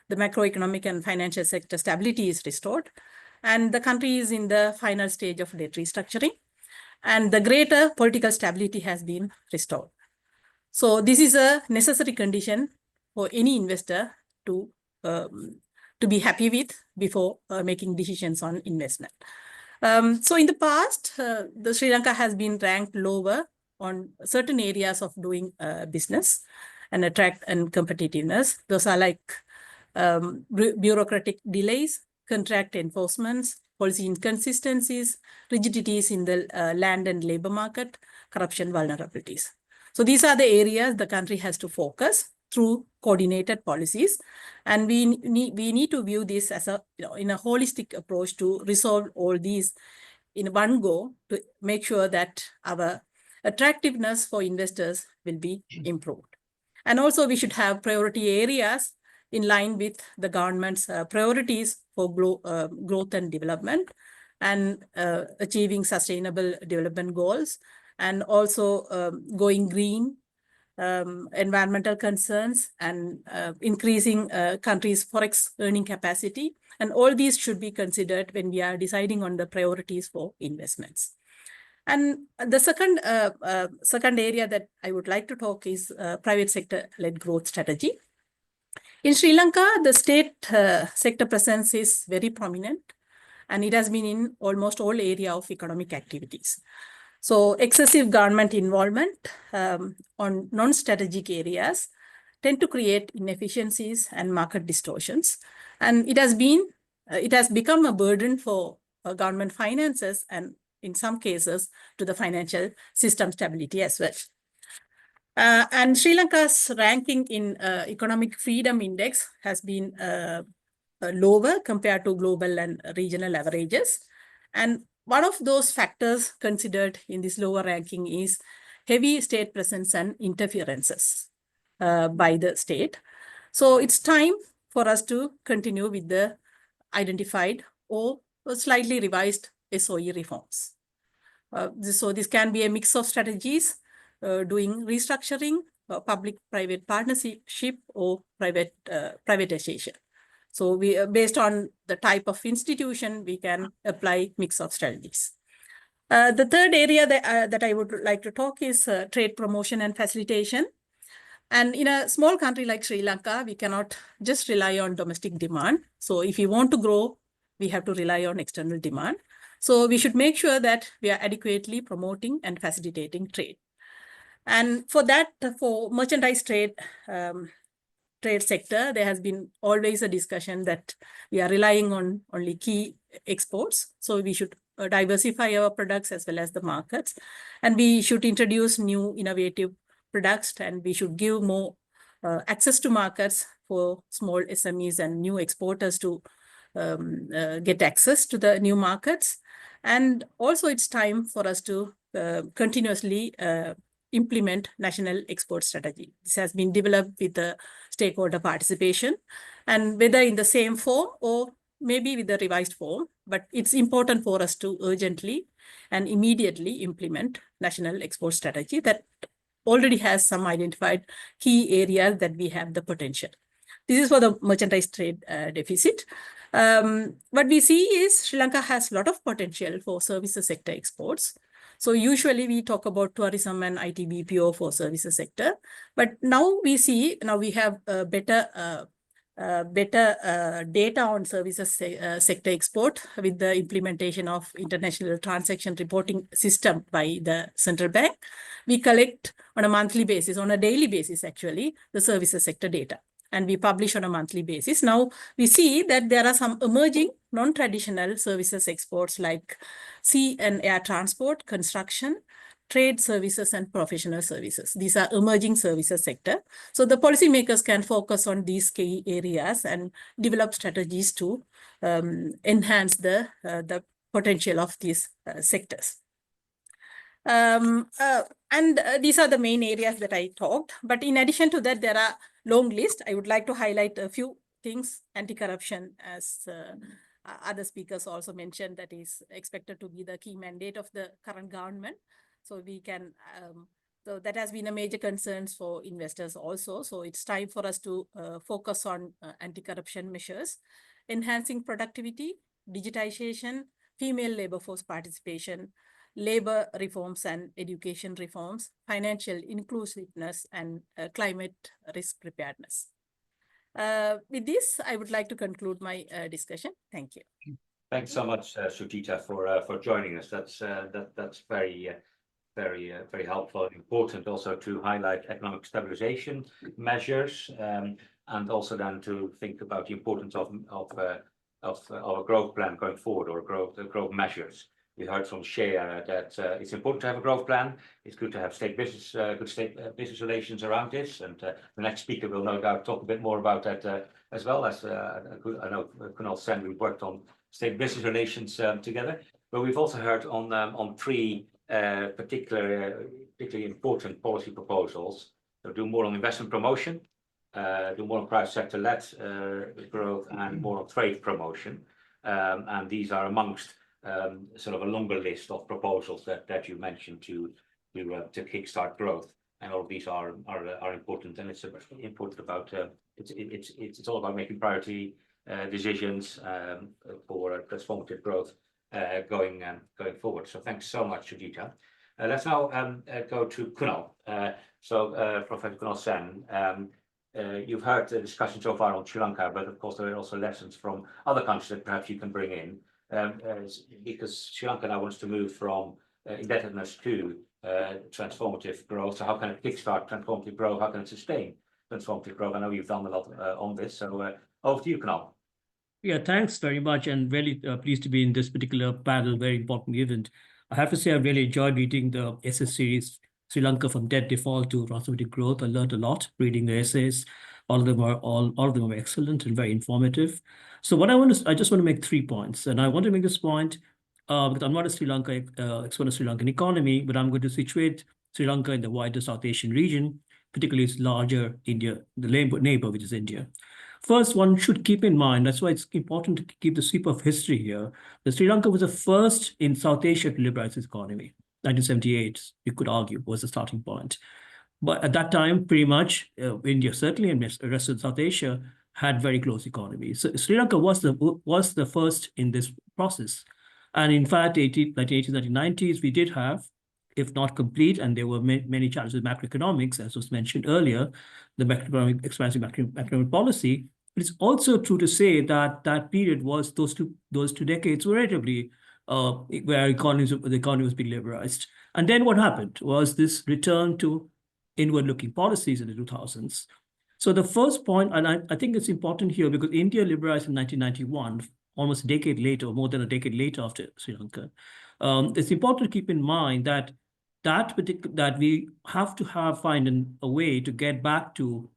The macroeconomic and financial sector stability is restored, and the country is in the final stage of debt restructuring, and the greater political stability has been restored. So this is a necessary condition for any investor to be happy with before making decisions on investment. So in the past, the Sri Lanka has been ranked lower on certain areas of doing business and attract and competitiveness. Those are like bureaucratic delays, contract enforcements, policy inconsistencies, rigidities in the land and labor market, corruption vulnerabilities. So these are the areas the country has to focus through coordinated policies. And we need to view this as a, in a holistic approach to resolve all these in one go to make sure that our attractiveness for investors will be improved. And also we should have priority areas in line with the government's priorities for growth and development and achieving sustainable development goals, and also going green, environmental concerns, and increasing countries' forex earning capacity. And all these should be considered when we are deciding on the priorities for investments. And the second area that I would like to talk is private sector-led growth strategy. In Sri Lanka, the state sector presence is very prominent, and it has been in almost all areas of economic activities. So excessive government involvement on non-strategic areas tend to create inefficiencies and market distortions. And it has become a burden for government finances and in some cases to the financial system stability as well. And Sri Lanka's ranking in Economic Freedom Index has been lower compared to global and regional averages. And one of those factors considered in this lower ranking is heavy state presence and interferences by the state. So it's time for us to continue with the identified or slightly revised SOE reforms. So this can be a mix of strategies, doing restructuring, public-private partnership, or privatization. So based on the type of institution, we can apply mix of strategies. The third area that I would like to talk is trade promotion and facilitation. And in a small country like Sri Lanka, we cannot just rely on domestic demand. So if we want to grow, we have to rely on external demand. So we should make sure that we are adequately promoting and facilitating trade. And for that, for merchandise trade sector, there has been always a discussion that we are relying on only key exports. So we should diversify our products as well as the markets. And we should introduce new innovative products, and we should give more access to markets for small SMEs and new exporters to get access to the new markets. And also it's time for us to continuously implement national export strategy. This has been developed with the stakeholder participation, and whether in the same form or maybe with the revised form, but it's important for us to urgently and immediately implement national export strategy that already has some identified key areas that we have the potential. This is for the merchandise trade deficit. What we see is Sri Lanka has a lot of potential for services sector exports. So usually we talk about tourism and IT BPO for services sector, but now we see, now we have better data on services sector export with the implementation of international transaction reporting system by the central bank. We collect on a monthly basis, on a daily basis actually, the services sector data, and we publish on a monthly basis. Now we see that there are some emerging non-traditional services exports like sea and air transport, construction, trade services, and professional services. These are emerging services sector. So the policymakers can focus on these key areas and develop strategies to enhance the potential of these sectors. These are the main areas that I talked. But in addition to that, there are long list. I would like to highlight a few things. Anti-corruption, as other speakers also mentioned, that is expected to be the key mandate of the current government. So we can, so that has been a major concern for investors also. So it's time for us to focus on anti-corruption measures, enhancing productivity, digitization, female labor force participation, labor reforms and education reforms, financial inclusiveness, and climate risk preparedness. With this, I would like to conclude my discussion. Thank you. Thanks so much, Sujita, for joining us. That's very helpful and important also to highlight economic stabilization measures, and also then to think about the importance of our growth plan going forward, or growth measures. We heard from Shea that it's important to have a growth plan. It's good to have good state business relations around this, and the next speaker will no doubt talk a bit more about that as well. As I know Kunal Sen, we've worked on state business relations together, but we've also heard on three particularly important policy proposals. So do more on investment promotion, do more on private sector-led growth, and more on trade promotion. And these are amongst sort of a longer list of proposals that you mentioned to kickstart growth. And all of these are important, and it's important about it's all about making priority decisions for transformative growth going forward. So thanks so much, Sujita. Let's now go to Kunal. Professor Kunal Sen, you've heard the discussion so far on Sri Lanka, but of course there are also lessons from other countries that perhaps you can bring in, because Sri Lanka now wants to move from indebtedness to transformative growth. So how can it kickstart transformative growth? How can it sustain transformative growth? I know you've done a lot on this, so over to you, Kunal. Yeah, thanks very much, and really pleased to be in this particular panel, very important event. I have to say I really enjoyed reading the essay series, Sri Lanka from Debt Default to Transformative Growth. I learned a lot reading the essays. All of them are excellent and very informative. So what I just want to make 3 points, and I want to make this point because I'm not a Sri Lanka expert of Sri Lankan economy, but I'm going to situate Sri Lanka in the wider South Asian region, particularly its larger India, the neighbor, which is India. First, one should keep in mind, that's why it's important to keep the sweep of history here, that Sri Lanka was the first in South Asia to liberalize its economy. 1978, you could argue, was the starting point. But at that time, pretty much, India certainly and the rest of South Asia had very close economies. So Sri Lanka was the first in this process. And in fact, 1980s, 1990s, we did have, if not complete, and there were many challenges with macroeconomics, as was mentioned earlier, the macroeconomic expansive macroeconomic policy. It's also true to say that that period was those two decades were relatively where the economy was being liberalized. And then what happened was this return to inward-looking policies in the 2000s. So the first point, and I think it's important here because India liberalized in 1991, almost a decade later, or more than a decade later after Sri Lanka. It's important to keep in mind that we have to find a way to get back to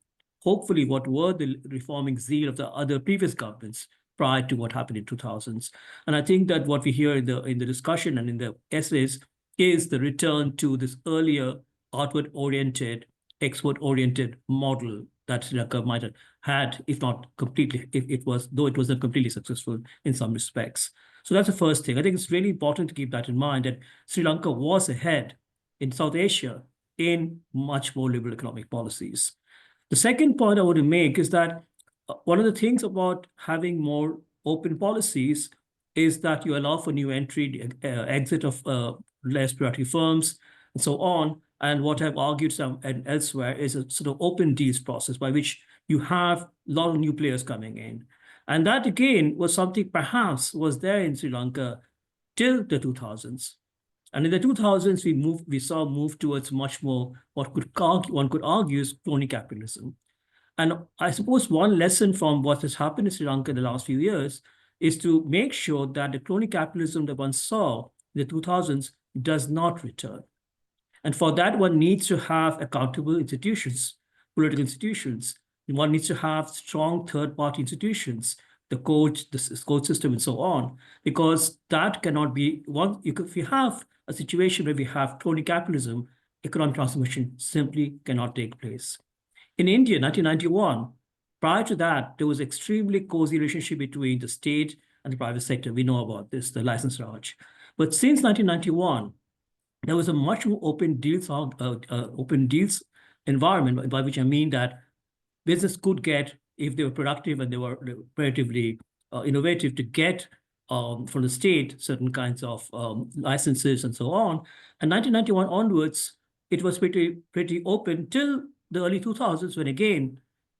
hopefully what were the reforming zeal of the other previous governments, prior to what happened in 2000s. And I think that what we hear in the discussion and in the essays is the return to this earlier outward-oriented, export-oriented model that Sri Lanka might have had, if not completely, if it was, though it wasn't completely successful in some respects. So that's the first thing. I think it's really important to keep that in mind, that Sri Lanka was ahead in South Asia in much more liberal economic policies. The second point I want to make is that one of the things about having more open policies is that you allow for new entry, exit of less productive firms, and so on. And what I've argued some and elsewhere is a sort of open deals process by which you have a lot of new players coming in. And that, again, was something perhaps was there in Sri Lanka till the 2000s. And in the 2000s, we saw a move towards much more one could argue is crony capitalism. And I suppose one lesson from what has happened in Sri Lanka in the last few years is to make sure that the crony capitalism that one saw in the 2000s does not return. And for that, one needs to have accountable institutions, political institutions. One needs to have strong third-party institutions, the court system, and so on, because that cannot be one. If you have a situation where we have crony capitalism, economic transformation simply cannot take place. In India, 1991, prior to that, there was extremely cozy relationship between the state and the private sector. We know about this, the license Raj. But since 1991, there was a much more open deals environment, by which I mean that business could get, if they were productive and they were relatively innovative, to get from the state certain kinds of licenses and so on. And 1991 onwards, it was pretty open till the early 2000s, when again,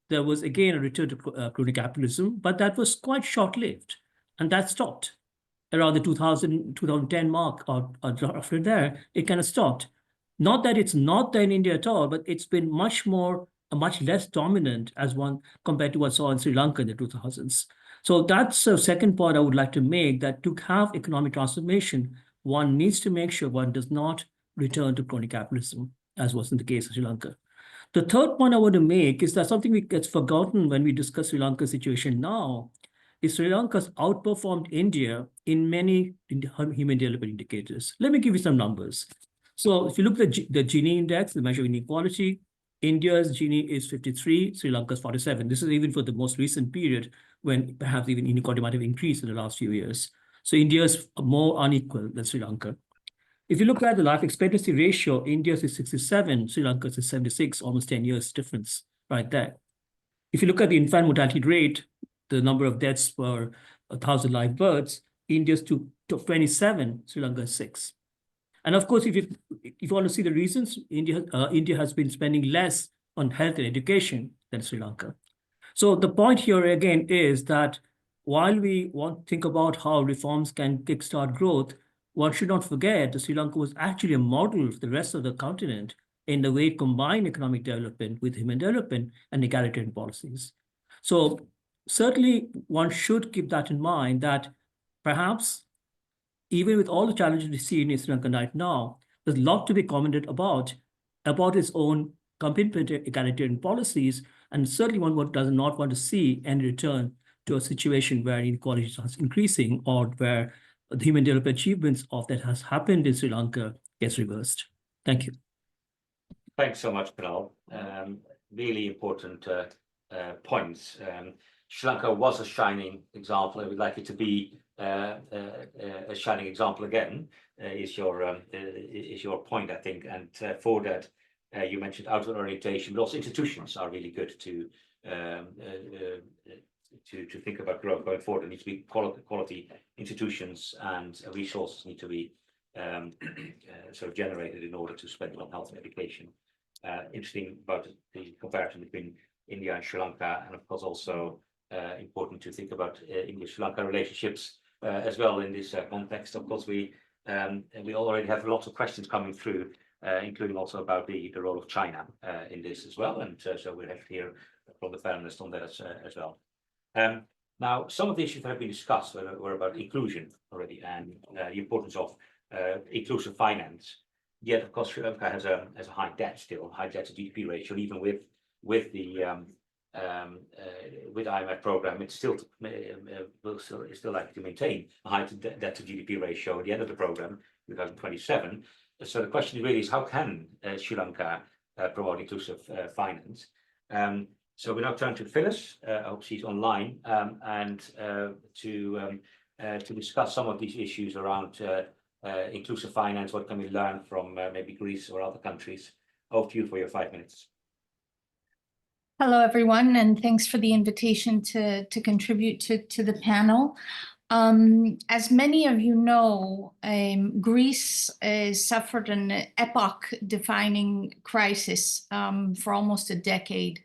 there was again a return to crony capitalism, but that was quite short-lived, and that stopped around the 2010 mark, or after there, it kind of stopped. Not that it's not there in India at all, but it's been much less dominant as one compared to what saw in Sri Lanka in the 2000s. So that's the second point I would like to make, that to have economic transformation, one needs to make sure one does not return to crony capitalism, as was in the case of Sri Lanka. The third point I want to make is that something gets forgotten when we discuss Sri Lanka's situation now, is Sri Lanka's outperformed India in many human development indicators. Let me give you some numbers. So if you look at the Gini index, the measure of inequality, India's Gini is 53, Sri Lanka's 47. This is even for the most recent period, when perhaps even inequality might have increased in the last few years. So India is more unequal than Sri Lanka. If you look at the life expectancy ratio, India's is 67, Sri Lanka's is 76, almost 10 years difference right there. If you look at the infant mortality rate, the number of deaths per 1,000 live births, India's to 27, Sri Lanka is 6. And of course, if you want to see the reasons, India has been spending less on health and education than Sri Lanka. So the point here again is that while we want to think about how reforms can kickstart growth, one should not forget that Sri Lanka was actually a model for the rest of the continent in the way it combined economic development with human development and egalitarian policies. So certainly one should keep that in mind, that perhaps even with all the challenges we see in Sri Lanka right now, there's a lot to be commented about its own commitment to egalitarian policies, and certainly one does not want to see any return to a situation where inequality is increasing, or where the human development achievements of that has happened in Sri Lanka gets reversed. Thank you. Thanks so much, Kunal. Really important points. Sri Lanka was a shining example. I would like it to be a shining example again. Is your point, I think, and for that, you mentioned outward orientation, but also institutions are really good to think about growth going forward. There needs to be quality institutions, and resources need to be sort of generated in order to spend on health and education. Interesting about the comparison between India and Sri Lanka, and of course also important to think about India-Sri Lanka relationships as well in this context. Of course, we already have lots of questions coming through, including also about the role of China in this as well, and so we'll have to hear from the panelists on that as well. Now, some of the issues that have been discussed were about inclusion already, and the importance of inclusive finance. Yet, of course, Sri Lanka has a high debt still, high debt to GDP ratio, even with the with IMF program, it's still it's still likely to maintain a high debt to GDP ratio at the end of the program, 2027. So the question really is, how can Sri Lanka promote inclusive finance? So we now turn to Phyllis. I hope she's online, and to discuss some of these issues around inclusive finance. What can we learn from maybe Greece or other countries? Over to you for your 5 minutes. Hello, everyone, and thanks for the invitation to contribute to the panel. As many of you know, Greece suffered an epoch-defining crisis for almost a decade.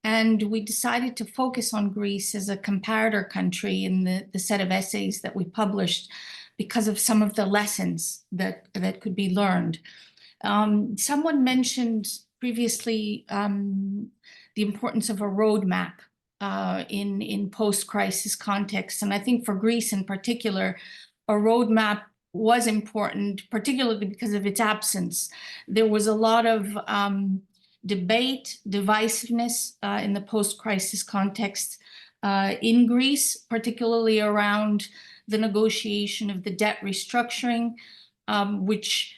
And we decided to focus on Greece as a comparator country in the set of essays that we published because of some of the lessons that could be learned. Someone mentioned previously the importance of a roadmap in post-crisis context. And I think for Greece in particular, a roadmap was important, particularly because of its absence. There was a lot of debate, divisiveness in the post-crisis context in Greece, particularly around the negotiation of the debt restructuring, which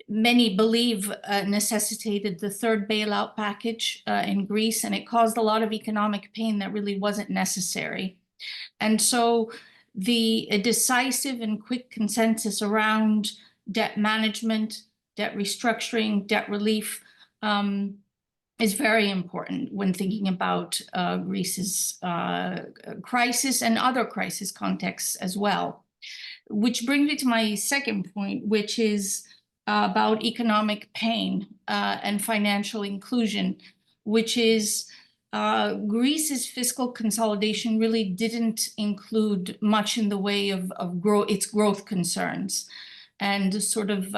many believe necessitated the third bailout package in Greece, and it caused a lot of economic pain that really wasn't necessary. And so a decisive and quick consensus around debt management, debt restructuring, debt relief is very important when thinking about Greece's crisis and other crisis contexts as well. Which brings me to my second point, which is about economic pain and financial inclusion, which is Greece's fiscal consolidation really didn't include much in the way of its growth concerns and sort of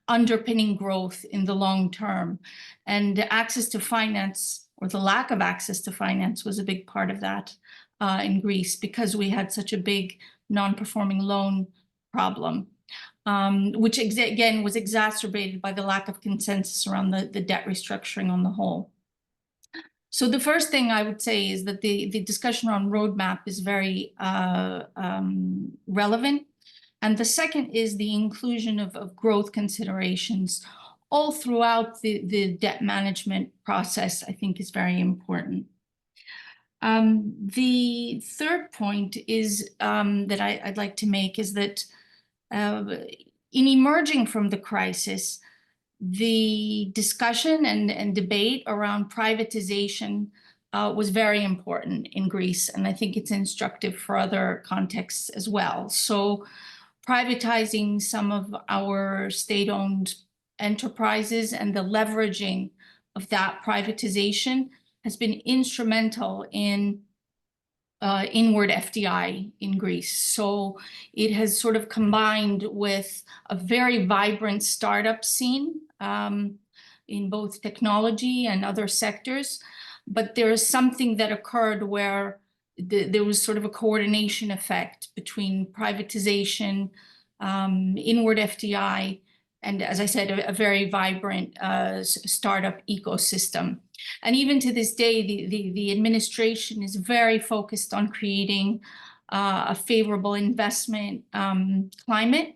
underpinning growth in the long term. And access to finance, or the lack of access to finance, was a big part of that in Greece because we had such a big non-performing loan problem. Which again was exacerbated by the lack of consensus around the debt restructuring on the whole. So the first thing I would say is that the discussion on roadmap is very relevant. And the second is the inclusion of growth considerations all throughout the debt management process, I think is very important. The third point is that I'd like to make is that in emerging from the crisis, the discussion and debate around privatization was very important in Greece, and I think it's instructive for other contexts as well. So privatizing some of our state-owned enterprises and the leveraging of that privatization has been instrumental in inward FDI in Greece. So it has sort of combined with a very vibrant startup scene in both technology and other sectors. But there is something that occurred where there was sort of a coordination effect between privatization, inward FDI, and, as I said, a very vibrant startup ecosystem. And even to this day, the administration is very focused on creating a favorable investment climate,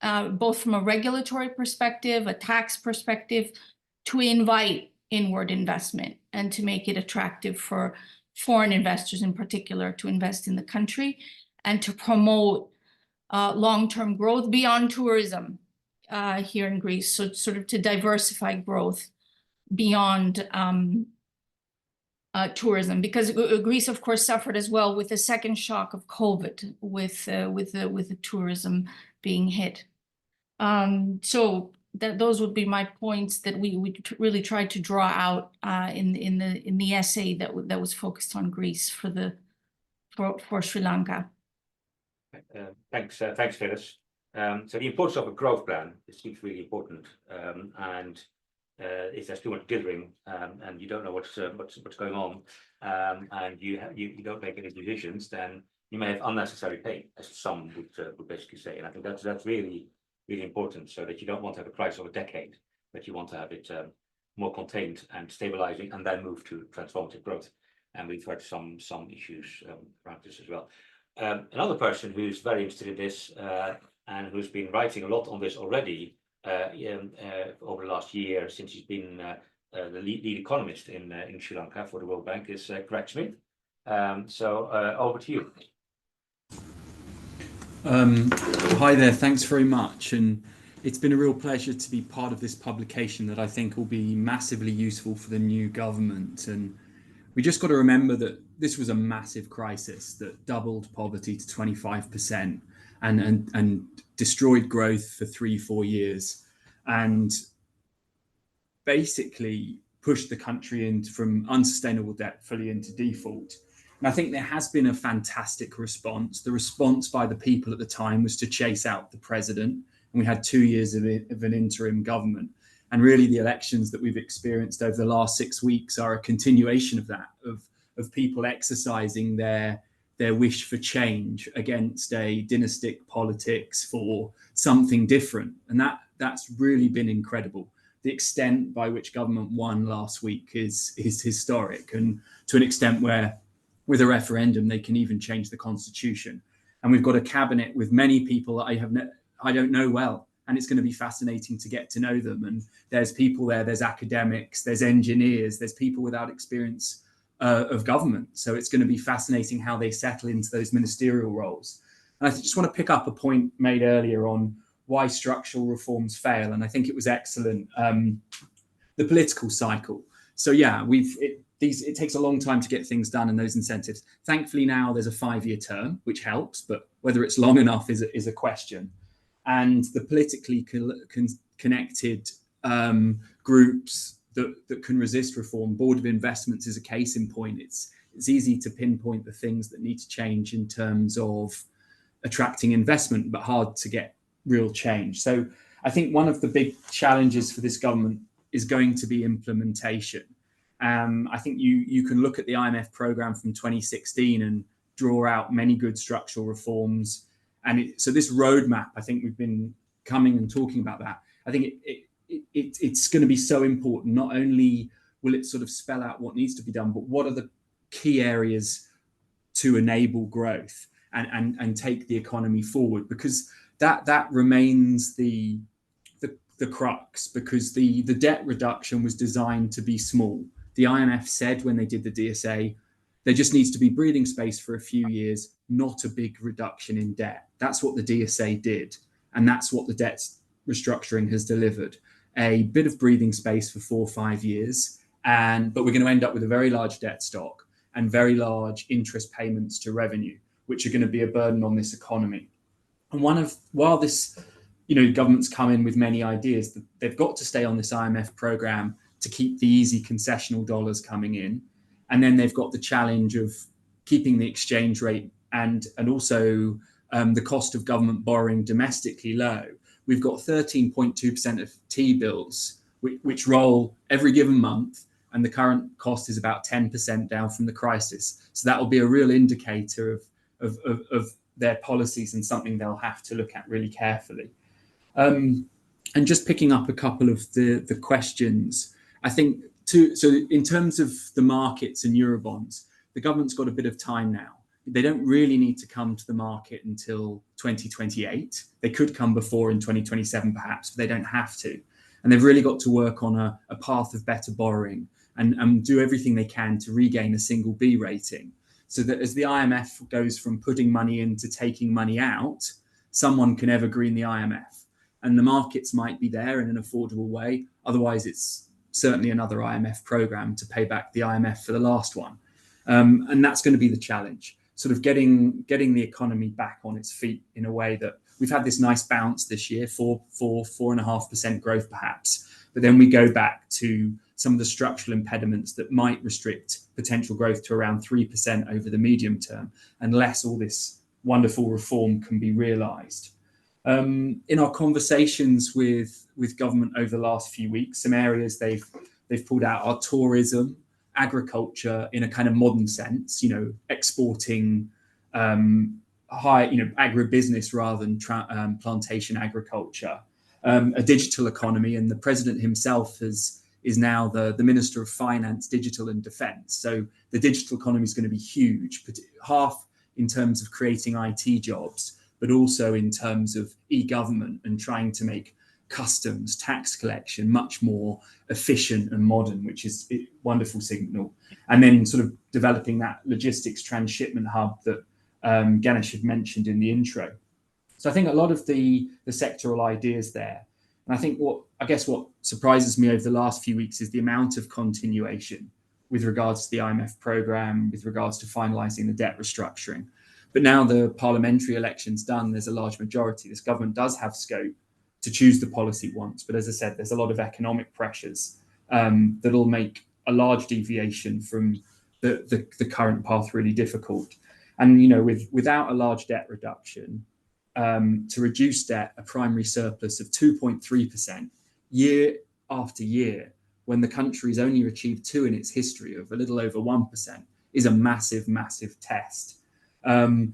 both from a regulatory perspective, a tax perspective, to invite inward investment and to make it attractive for foreign investors in particular to invest in the country and to promote long-term growth beyond tourism here in Greece. So sort of to diversify growth beyond tourism, because Greece, of course, suffered as well with the second shock of COVID, with the tourism being hit. So those would be my points that we really tried to draw out in the essay that was focused on Greece for Sri Lanka. Thanks, Phyllis. So the importance of a growth plan seems really important, and if there's too much dithering and you don't know what's going on, and you don't make any decisions, then you may have unnecessary pain, as some would basically say. And I think that's really important, so that you don't want to have a crisis of a decade, but you want to have it more contained and stabilizing, and then move to transformative growth. And we've heard some issues around this as well. Another person who's very interested in this and who's been writing a lot on this already over the last year, since he's been the lead economist in Sri Lanka for the World Bank, is Greg Smith. So over to you. Hi there, thanks very much. And it's been a real pleasure to be part of this publication that I think will be massively useful for the new government. And we just got to remember that this was a massive crisis that doubled poverty to 25% and destroyed growth for 3-4 years, and basically pushed the country from unsustainable debt fully into default. And I think there has been a fantastic response. The response by the people at the time was to chase out the president. And we had 2 years of an interim government. And really the elections that we've experienced over the last 6 weeks are a continuation of that, of people exercising their wish for change against a dynastic politics for something different. And that's really been incredible. The extent by which government won last week is historic, and to an extent where with a referendum they can even change the constitution. And we've got a cabinet with many people that I don't know well, and it's going to be fascinating to get to know them. And there's people there's academics, there's engineers, there's people without experience of government. So it's going to be fascinating how they settle into those ministerial roles. And I just want to pick up a point made earlier on why structural reforms fail. And I think it was excellent, the political cycle. So yeah, it takes a long time to get things done and those incentives. Thankfully now there's a 5-year term, which helps, but whether it's long enough is a question. And the politically connected groups that can resist reform, Board of Investments is a case in point. It's easy to pinpoint the things that need to change in terms of attracting investment, but hard to get real change. So I think one of the big challenges for this government is going to be implementation. I think you can look at the IMF program from 2016 and draw out many good structural reforms. And so this roadmap, I think we've been coming and talking about that. I think it's going to be so important. Not only will it sort of spell out what needs to be done, but what are the key areas to enable growth and take the economy forward, because that remains the crux, because the debt reduction was designed to be small. The IMF said when they did the DSA, there just needs to be breathing space for a few years, not a big reduction in debt. That's what the DSA did. And that's what the debt restructuring has delivered. A bit of breathing space for 4 or 5 years. But we're going to end up with a very large debt stock and very large interest payments to revenue, which are going to be a burden on this economy. And while this, governments come in with many ideas, they've got to stay on this IMF program to keep the easy concessional dollars coming in. And then they've got the challenge of keeping the exchange rate and also the cost of government borrowing domestically low. We've got 13.2% of T-bills, which roll every given month, and the current cost is about 10% down from the crisis. So that will be a real indicator of their policies and something they'll have to look at really carefully. And just picking up a couple of the questions, I think so in terms of the markets and Eurobonds, the government's got a bit of time now. They don't really need to come to the market until 2028. They could come before in 2027 perhaps, but they don't have to. And they've really got to work on a path of better borrowing and do everything they can to regain a single B rating, so that as the IMF goes from putting money in to taking money out, someone can evergreen the IMF. And the markets might be there in an affordable way. Otherwise, it's certainly another IMF program to pay back the IMF for the last one. And that's going to be the challenge, sort of getting the economy back on its feet in a way that we've had this nice bounce this year, 4.5% growth perhaps. But then we go back to some of the structural impediments that might restrict potential growth to around 3% over the medium term, unless all this wonderful reform can be realised. In our conversations with government over the last few weeks, some areas they've pulled out are tourism, agriculture in a kind of modern sense, exporting agribusiness rather than plantation agriculture, a digital economy, and the president himself is is now the Minister of Finance, Digital and Defence. So the digital economy is going to be huge, half in terms of creating IT jobs, but also in terms of e-government and trying to make customs, tax collection much more efficient and modern, which is a wonderful signal. And then sort of developing that logistics transshipment hub that Ganesh had mentioned in the intro. So I think a lot of the sectoral ideas there. And I think what surprises me over the last few weeks is the amount of continuation with regards to the IMF program, with regards to finalising the debt restructuring. But now the parliamentary election's done, there's a large majority. This government does have scope to choose the policy it wants. But as I said, there's a lot of economic pressures that'll make a large deviation from the current path really difficult. And, you know, without a large debt reduction, to reduce debt, a primary surplus of 2.3% year after year, when the country's only achieved 2 in its history of a little over 1%, is a massive, massive test. And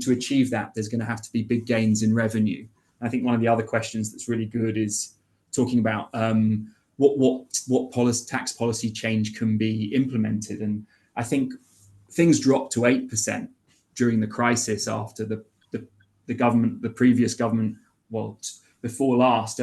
to achieve that, there's going to have to be big gains in revenue. I think one of the other questions that's really good is talking about what tax policy change can be implemented. And I think things dropped to 8% during the crisis after the previous government, well, before last,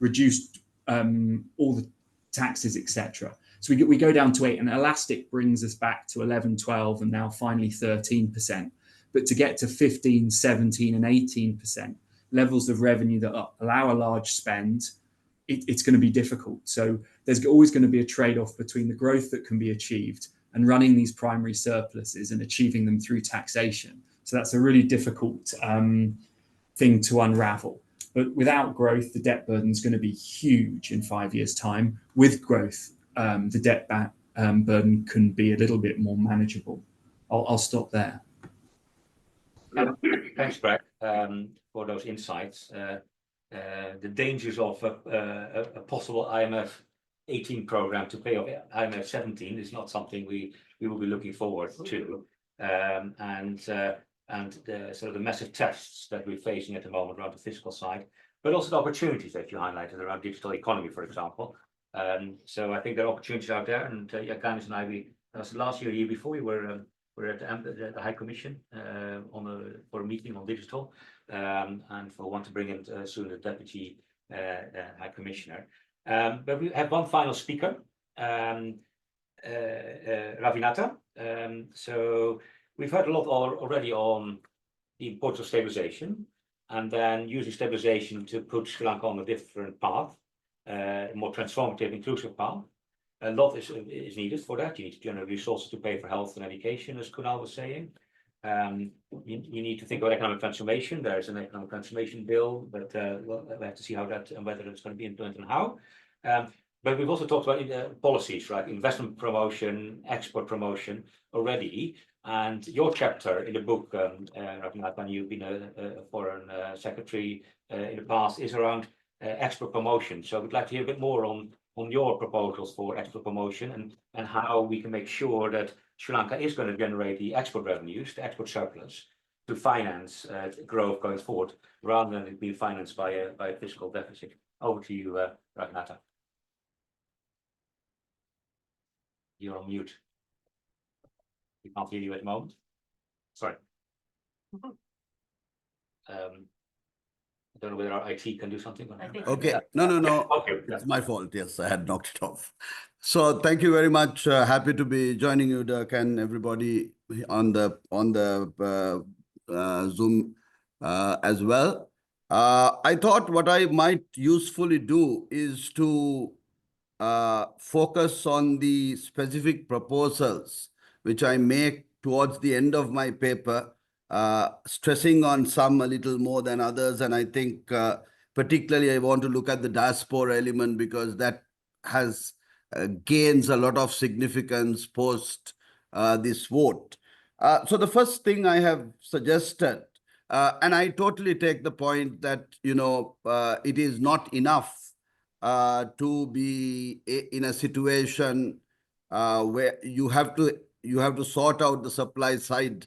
reduced all the taxes, etc. So we go down to 8, and Elastic brings us back to 11, 12, and now finally 13%. But to get to 15, 17, and 18% levels of revenue that allow a large spend, it's going to be difficult. So there's always going to be a trade-off between the growth that can be achieved and running these primary surpluses and achieving them through taxation. So that's a really difficult thing to unravel. But without growth, the debt burden is going to be huge in 5 years' time. With growth, the debt burden can be a little bit more manageable. I'll stop there. Thanks, Greg, for those insights. The dangers of a possible IMF 18 program to pay off IMF 17 is not something we will be looking forward to. And the sort of the massive tests that we're facing at the moment around the fiscal side, but also the opportunities that you highlighted around digital economy, for example. So I think there are opportunities out there. And Ganesh and I, that was last year, year before, we were at the High Commission for a meeting on digital, and for want to bring in soon the Deputy High Commissioner. But we have one final speaker, Ravinata. So we've heard a lot already on the importance of stabilization, and then using stabilization to put Sri Lanka on a different path, a more transformative, inclusive path. A lot is needed for that. You need to generate resources to pay for health and education, as Kunal was saying. You need to think about economic transformation. There's an economic transformation bill, but we'll have to see how that and whether it's going to be implemented and how. But we've also talked about policies, right? Investment promotion, export promotion already. And your chapter in the book, when you've been a foreign secretary in the past, is around export promotion. So we'd like to hear a bit more on your proposals for export promotion and how we can make sure that Sri Lanka is going to generate the export revenues, the export surplus, to finance growth going forward, rather than it being financed by a fiscal deficit. Over to you, Raghunatha. You're on mute. We can't hear you at the moment. Sorry. I don't know whether our IT can do something. Okay. No. Okay. It's my fault. Yes, I had knocked it off. So thank you very much. Happy to be joining you, Dirk, and everybody on the Zoom as well. I thought what I might usefully do is to focus on the specific proposals which I make towards the end of my paper, stressing on some a little more than others. And I think particularly I want to look at the diaspora element, because that has gains a lot of significance post this vote. So the first thing I have suggested, and I totally take the point that, it is not enough to be in a situation where you have to sort out the supply side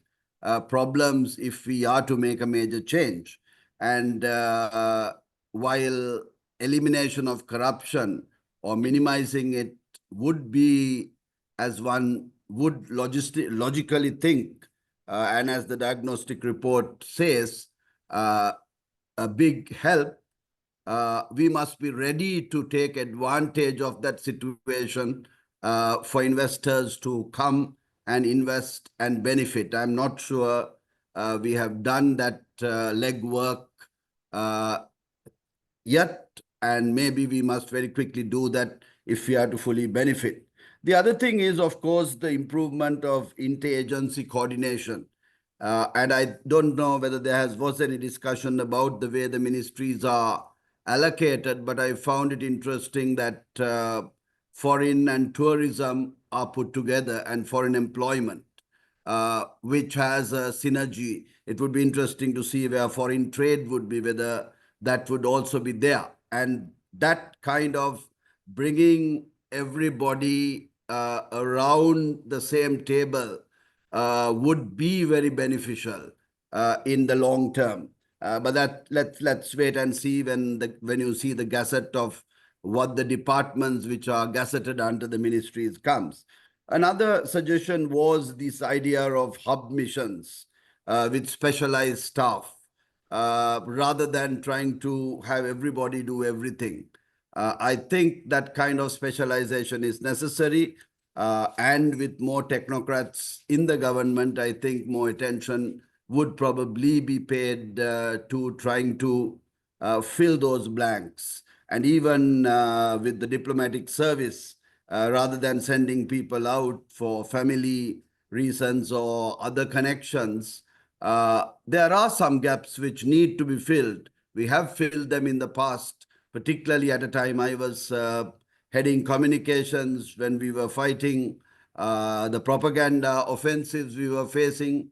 problems if we are to make a major change. And while elimination of corruption or minimizing it would be, as one would logically think, and as the diagnostic report says, a big help. We must be ready to take advantage of that situation for investors to come and invest and benefit. I'm not sure we have done that legwork yet, and maybe we must very quickly do that if we are to fully benefit. The other thing is, of course, the improvement of inter-agency coordination. And I don't know whether was any discussion about the way the ministries are allocated, but I found it interesting that foreign and tourism are put together, and foreign employment, which has a synergy. It would be interesting to see where foreign trade would be, whether that would also be there. And that kind of bringing everybody around the same table would be very beneficial in the long term. But that let's wait and see when you see the gazette of what the departments which are gazetted under the ministries comes. Another suggestion was this idea of hub missions with specialized staff, rather than trying to have everybody do everything. I think that kind of specialization is necessary. And with more technocrats in the government, I think more attention would probably be paid to trying to fill those blanks. And even with the diplomatic service, rather than sending people out for family reasons or other connections, there are some gaps which need to be filled. We have filled them in the past, particularly at a time I was heading communications when we were fighting the propaganda offensives we were facing.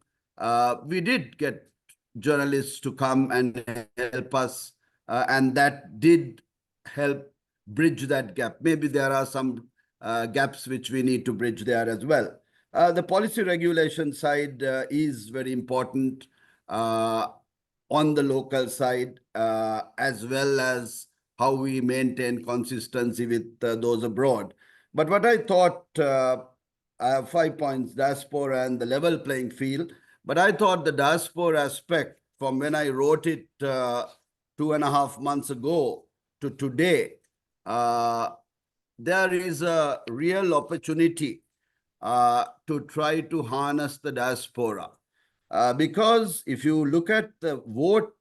We did get journalists to come and help us, and that did help bridge that gap. Maybe there are some gaps which we need to bridge there as well. The policy regulation side is very important on the local side, as well as how we maintain consistency with those abroad. But what I thought, I have 5 points: diaspora and the level playing field. But I thought the diaspora aspect, from when I wrote it 2.5 months ago to today, there is a real opportunity to try to harness the diaspora. Because if you look at the vote,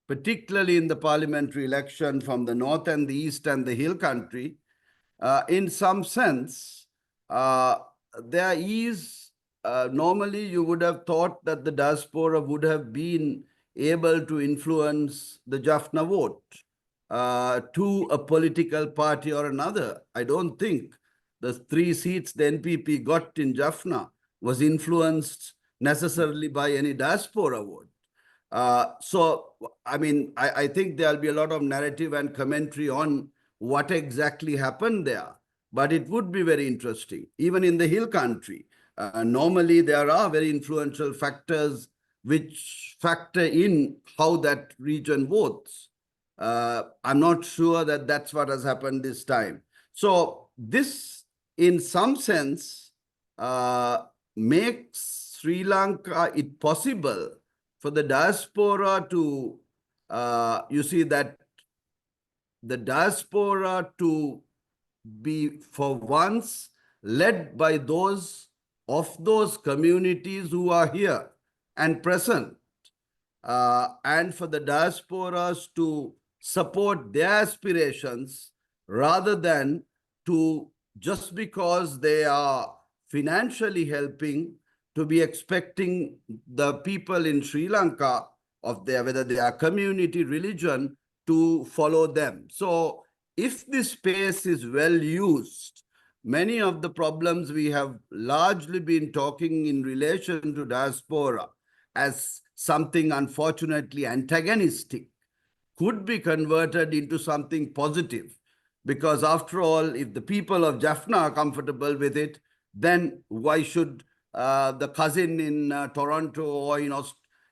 particularly in the parliamentary election from the north and the east and the hill country, in some sense, there is, normally you would have thought that the diaspora would have been able to influence the Jaffna vote to a political party or another. I don't think the 3 seats the NPP got in Jaffna was influenced necessarily by any diaspora vote. So, I mean, I think there'll be a lot of narrative and commentary on what exactly happened there. But it would be very interesting, even in the hill country. Normally, there are very influential factors which factor in how that region votes. I'm not sure that that's what has happened this time. So this, in some sense, makes Sri Lanka it possible for the diaspora to, you see, that the diaspora to be for once led by those of those communities who are here and present, and for the diasporas to support their aspirations rather than to, just because they are financially helping, to be expecting the people in Sri Lanka, of their, whether they are community, religion, to follow them. So if this space is well used, many of the problems we have largely been talking in relation to diaspora as something unfortunately antagonistic could be converted into something positive. Because after all, if the people of Jaffna are comfortable with it, then why should the cousin in Toronto or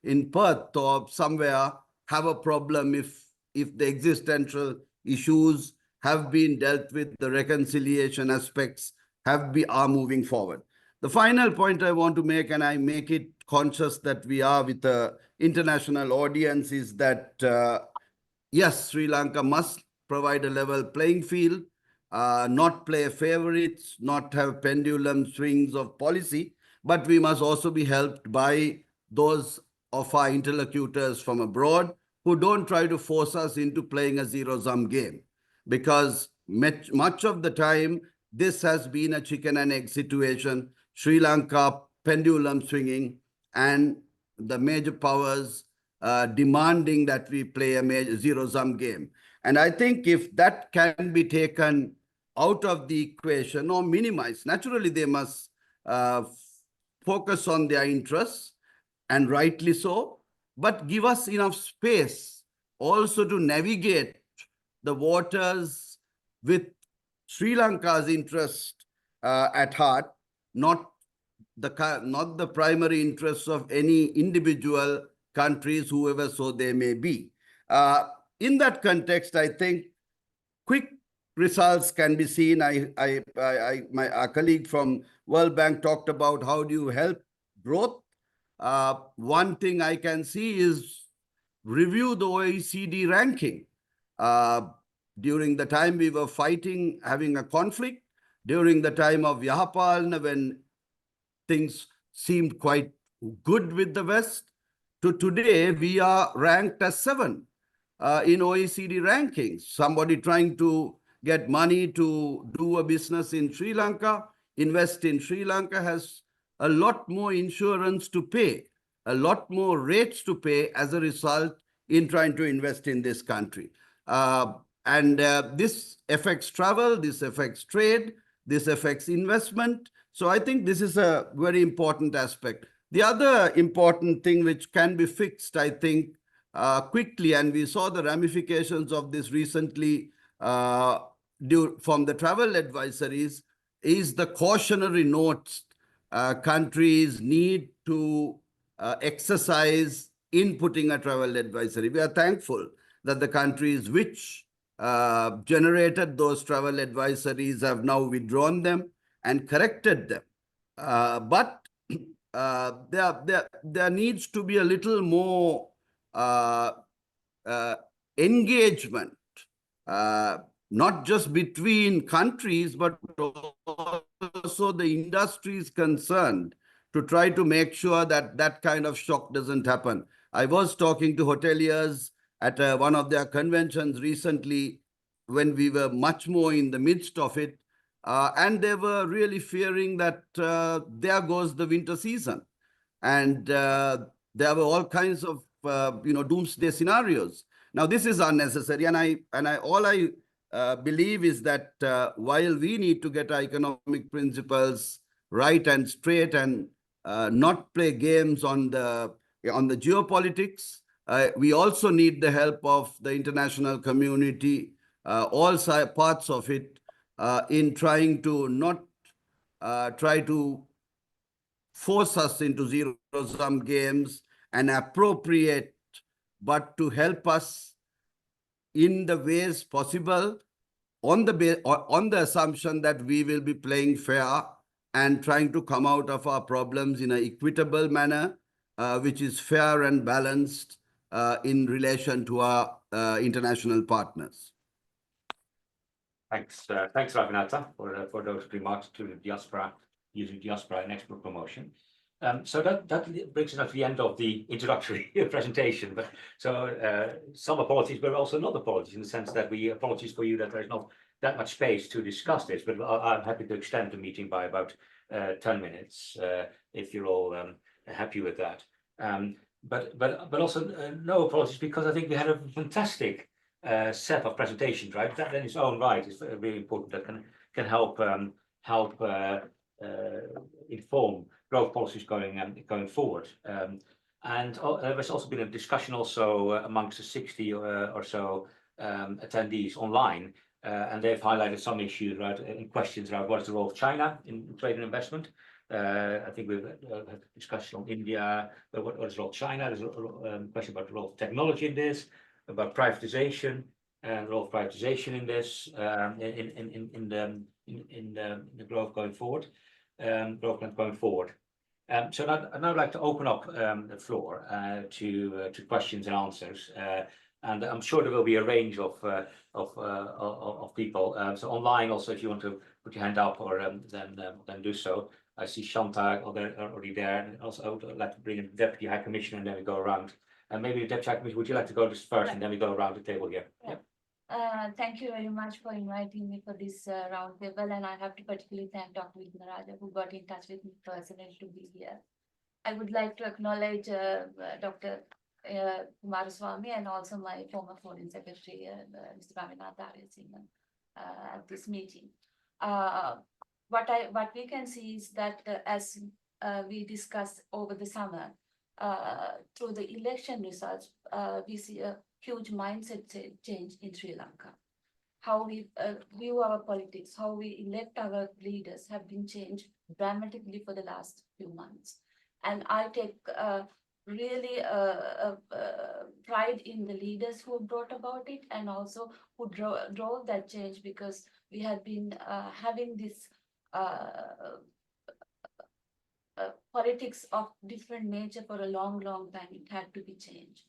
in Perth or somewhere have a problem if the existential issues have been dealt with, the reconciliation aspects are moving forward. The final point I want to make, and I make it conscious that we are with the international audience, is that yes, Sri Lanka must provide a level playing field, not play favorites, not have pendulum swings of policy, but we must also be helped by those of our interlocutors from abroad who don't try to force us into playing a zero-sum game. Because much of the time, this has been a chicken and egg situation. Sri Lanka pendulum swinging and the major powers demanding that we play a major zero-sum game. And I think if that can be taken out of the equation or minimized, naturally they must focus on their interests, and rightly so, but give us enough space also to navigate the waters with Sri Lanka's interest at heart, not the primary interests of any individual countries, whoever so they may be. In that context, I think quick results can be seen. Our colleague from World Bank talked about how do you help growth. One thing I can see is review the OECD ranking. During the time we were fighting, having a conflict, during the time of Yahapalna, when things seemed quite good with the West, to today, we are ranked as 7 in OECD rankings. Somebody trying to get money to do a business in Sri Lanka, invest in Sri Lanka, has a lot more insurance to pay, a lot more rates to pay as a result in trying to invest in this country. This affects travel, this affects trade, this affects investment. So I think this is a very important aspect. The other important thing which can be fixed, I think, quickly, and we saw the ramifications of this recently from the travel advisories, is the cautionary notes countries need to exercise in putting a travel advisory. We are thankful that the countries which generated those travel advisories have now withdrawn them and corrected them. But there needs to be a little more engagement, not just between countries, but also the industries concerned, to try to make sure that that kind of shock doesn't happen. I was talking to hoteliers at one of their conventions recently when we were much more in the midst of it, and they were really fearing that there goes the winter season. And there were all kinds of doomsday scenarios. Now, this is unnecessary, and all I believe is that while we need to get our economic principles right and straight and not play games on the geopolitics, we also need the help of the international community, all parts of it, in trying to not try to force us into zero-sum games and appropriate, but to help us in the ways possible on the assumption that we will be playing fair and trying to come out of our problems in an equitable manner, which is fair and balanced in relation to our international partners. Thanks, Raghunatha, for those remarks to the diaspora, using diaspora in export promotion. So that brings us to the end of the introductory presentation. But so some apologies, but also not apologies, in the sense that we apologies for you that there's not that much space to discuss this. But I'm happy to extend the meeting by about 10 minutes if you're all happy with that. But also no apologies, because I think we had a fantastic set of presentations, right? That in its own right is really important. That can help inform growth policies going forward. And there's also been a discussion also amongst the 60 or so attendees online, and they've highlighted some issues, right, and questions around what is the role of China in trade and investment. I think we've had a discussion on India, what is the role of China. There's a question about the role of technology in this, about privatization, and role of privatization in this, in the growth going forward, growth plan going forward. So I'd now like to open up the floor to questions and answers, and I'm sure there will be a range of people. So online also, if you want to put your hand up, or then do so. I see Shanta already there, and also I would like to bring in the Deputy High Commissioner, and then we go around. And maybe Deputy High Commissioner, would you like to go just first, and then we go around the table here? Yeah. Thank you very much for inviting me for this round table, and I have to particularly thank Dr. Raja, who got in touch with me personally to be here. I would like to acknowledge Dr. Kumaraswamy and also my former Foreign Secretary, Mr. Raminath Aryasinhan, at this meeting. What we can see is that as we discussed over the summer, through the election results, we see a huge mindset change in Sri Lanka. How we view our politics, how we elect our leaders have been changed dramatically for the last few months. And I take really pride in the leaders who brought about it, and also who drove that change, because we had been having this politics of different nature for a long time. It had to be changed.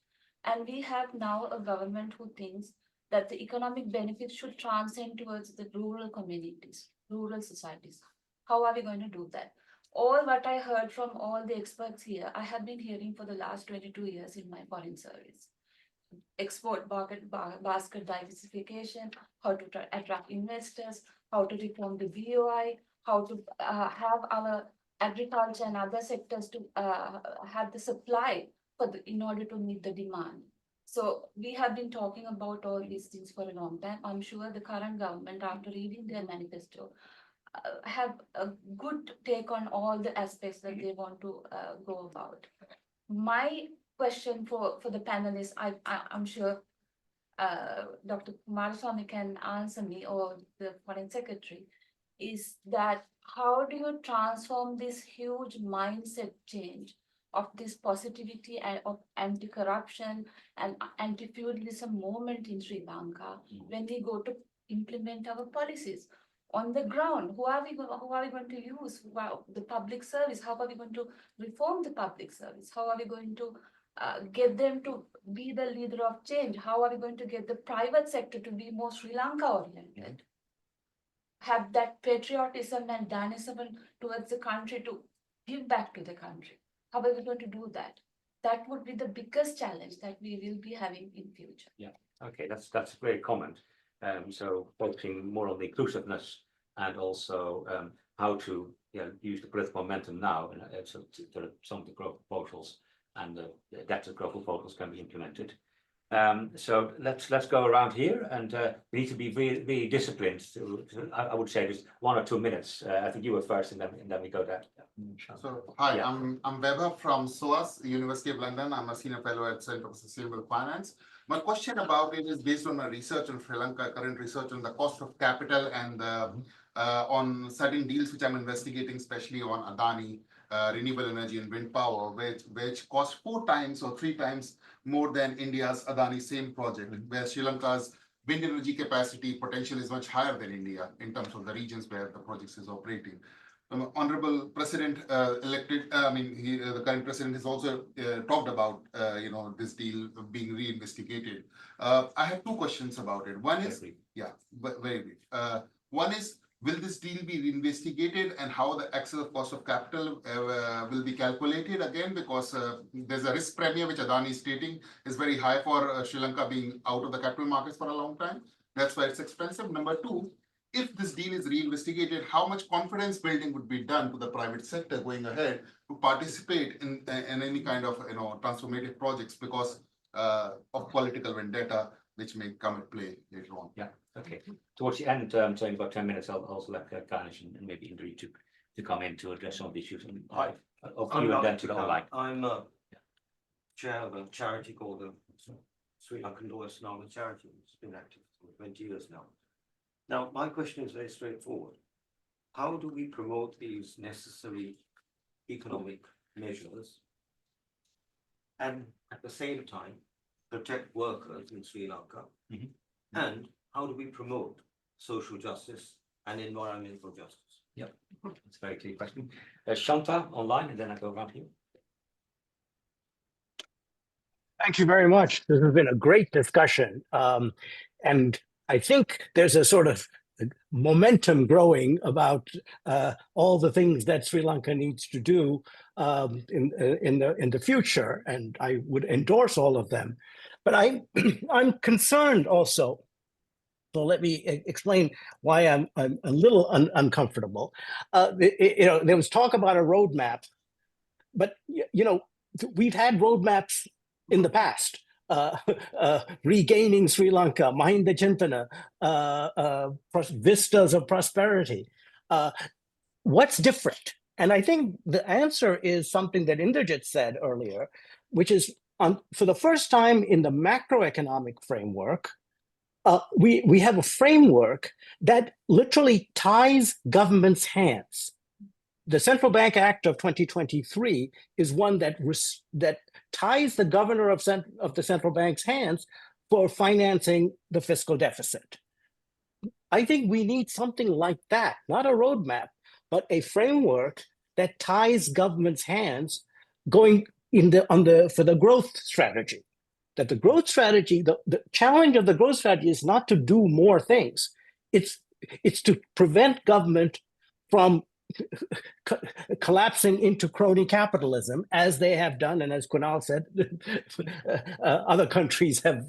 And we have now a government who thinks that the economic benefits should transcend towards the rural communities, rural societies. How are we going to do that? All what I heard from all the experts here, I have been hearing for the last 22 years in my foreign service. Export basket diversification, how to attract investors, how to reform the BOI, how to have our agriculture and other sectors to have the supply in order to meet the demand. So we have been talking about all these things for a long time. I'm sure the current government, after reading their manifesto, have a good take on all the aspects that they want to go about. My question for the panelists, I'm sure Dr. Kumaraswamy can answer me, or the Foreign Secretary, is that how do you transform this huge mindset change of this positivity and of anti-corruption and anti-feudalism movement in Sri Lanka when we go to implement our policies on the ground? Who are we going to use? The public service? How are we going to reform the public service? How are we going to get them to be the leader of change? How are we going to get the private sector to be more Sri Lanka oriented? Have that patriotism and dynamism towards the country to give back to the country. How are we going to do that? That would be the biggest challenge that we will be having in future. Yeah, okay, that's a great comment. So focusing more on the inclusiveness, and also how to use the political momentum now, and so some of the growth proposals and the adaptive growth proposals can be implemented. So let's go around here, and we need to be really disciplined. I would say just 1 or 2 minutes. I think you were first, and then we go there. So hi, Yeah. I'm Weber from SOAS, University of London. I'm a senior fellow at Center for Sustainable Finance. My question about it is based on my research in Sri Lanka, current research on the cost of capital, and on certain deals which I'm investigating, especially on Adani, renewable energy and wind power, which cost 4 times or 3 times more than India's Adani same project, where Sri Lanka's wind energy capacity potential is much higher than India in terms of the regions where the project is operating. Honorable President elected, the current president has also talked about this deal being reinvestigated. I have 2 questions about it. One is, very brief. One is, will this deal be reinvestigated, and how the excess cost of capital will be calculated again? Because there's a risk premium which Adani is stating is very high for Sri Lanka being out of the capital markets for a long time. That's why it's expensive. Number 2, if this deal is reinvestigated, how much confidence building would be done to the private sector going ahead to participate in any kind of transformative projects because of political vendetta which may come at play later on? Yeah. Okay. Towards the end, saying about 10 minutes, I'll also let Ganesh and maybe Indri to come in to address some of the issues. Hi. Of you and then to the online. I'm chair of a charity called the Sri Lankan Lawyers Knowledge Charity. It's been active for 20 years now. Now, my question is very straightforward. How do we promote these necessary economic measures and at the same time protect workers in Sri Lanka And how do we promote social justice and environmental justice? Yep, that's a very clear question. Shanta online, and then I go around here. Thank you very much. This has been a great discussion. And I think there's a sort of momentum growing about all the things that Sri Lanka needs to do in the future, and I would endorse all of them. But I'm concerned also. So let me explain why I'm a little uncomfortable. There was talk about a roadmap, but we've had roadmaps in the past. Regaining Sri Lanka, Mahinda Chintana, vistas of prosperity. What's different? And I think the answer is something that Indrajit said earlier, which is for the first time in the macroeconomic framework, we have a framework that literally ties government's hands. The Central Bank Act of 2023 is one that ties the governor of the central bank's hands for financing the fiscal deficit. I think we need something like that, not a roadmap, but a framework that ties government's hands going for the growth strategy. That the growth strategy, the challenge of the growth strategy is not to do more things. It's to prevent government from collapsing into crony capitalism, as they have done, and as Kunal said, other countries have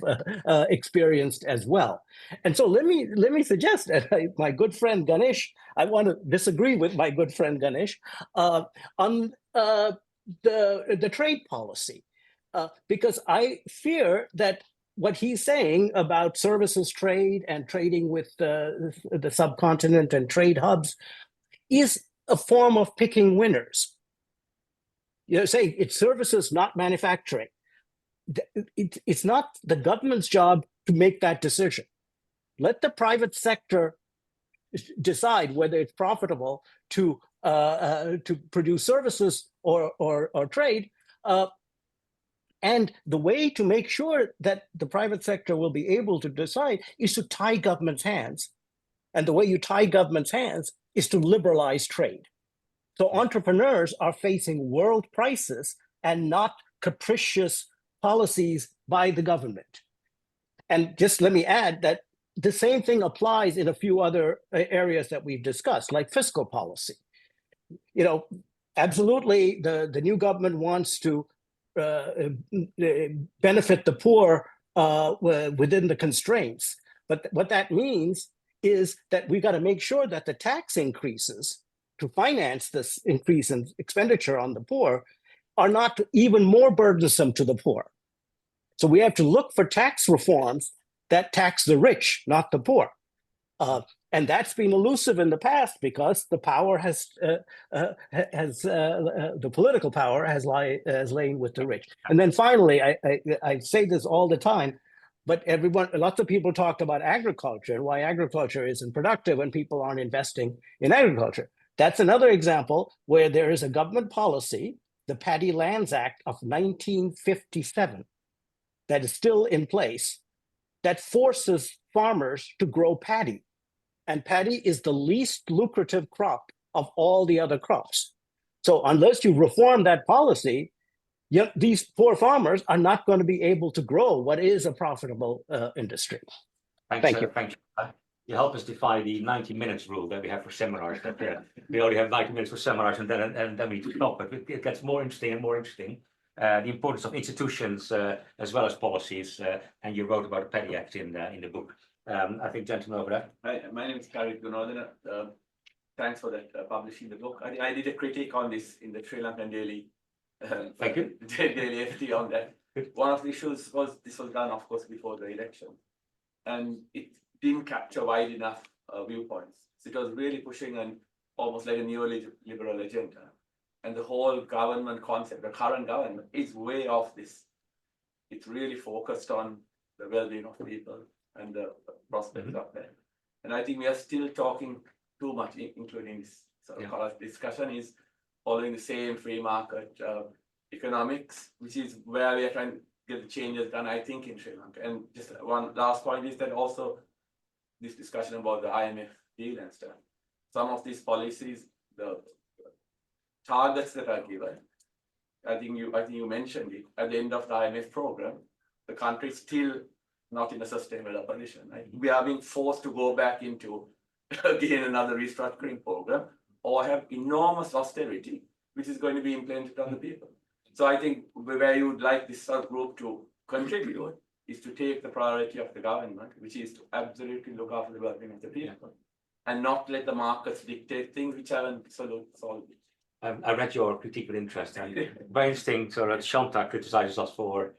experienced as well. And so let me suggest, my good friend Ganesh, I want to disagree with my good friend Ganesh on the trade policy, because I fear that what he's saying about services trade and trading with the subcontinent and trade hubs is a form of picking winners. Saying it's services, not manufacturing. It's not the government's job to make that decision. Let the private sector decide whether it's profitable to produce services or trade. And the way to make sure that the private sector will be able to decide is to tie government's hands. And the way you tie government's hands is to liberalize trade. So entrepreneurs are facing world prices and not capricious policies by the government. And just let me add that the same thing applies in a few other areas that we've discussed, like fiscal policy. Absolutely, the new government wants to benefit the poor within the constraints. But what that means is that we've got to make sure that the tax increases to finance this increase in expenditure on the poor are not even more burdensome to the poor. So we have to look for tax reforms that tax the rich, not the poor. And that's been elusive in the past because the power the political power has lain with the rich. And then finally, I say this all the time, but lots of people talked about agriculture and why agriculture isn't productive when people aren't investing in agriculture. That's another example where there is a government policy, the Paddy Lands Act of 1957, that is still in place, that forces farmers to grow paddy. And paddy is the least lucrative crop of all the other crops. So unless you reform that policy, these poor farmers are not going to be able to grow what is a profitable industry. Thank you. Thank you. You help us defy the 90 minutes rule that we have for seminars. That we only have 90 minutes for seminars, and then we stop. But it gets more interesting and more interesting. The importance of institutions as well as policies, and you wrote about the Paddy Act in the book. I think gentleman over there. Hi, my name is Karik Gunodana. Thanks for that publishing the book. I did a critique on this in the Sri Lankan Daily. Thank you. Daily FT on that. One of the issues was this was done, of course, before the election, and it didn't capture wide enough viewpoints. So it was really pushing an almost like a neoliberal agenda, and the whole government concept, the current government, is way off this. It's really focused on the well-being of people and the prospects up there. And I think we are still talking too much, including this sort of discussion is following the same free market economics, which is where we are trying to get the changes done, I think, in Sri Lanka. And just one last point is that also this discussion about the IMF deal and stuff. Some of these policies, the targets that are given, I think you mentioned it, at the end of the IMF program, the country is still not in a sustainable position. Right? We are being forced to go back into again another restructuring program or have enormous austerity, which is going to be implemented on the people. So I think where you would like this group to contribute is to take the priority of the government, which is to absolutely look after the well-being of the people, and not let the markets dictate things which haven't solved. I read your critique with interest. And very interesting. So that Shanta criticizes us for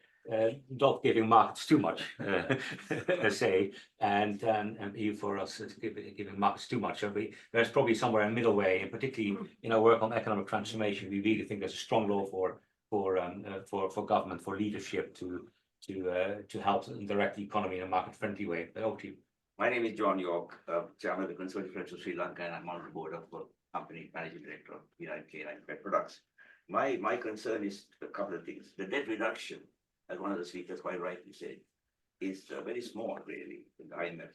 not giving markets too much, say, and you for us giving markets too much. So there's probably somewhere in middle way, and particularly in our work on economic transformation, we really think there's a strong role for government, for leadership to help direct the economy in a market-friendly way. But over to you. My name is John York, Chairman of the Conservative Friends of Sri Lanka, and I'm on the board of the company, Managing Director of K9 Pet Products. My concern is a couple of things. The debt reduction, as one of the speakers quite rightly said, is very small, really, in the IMF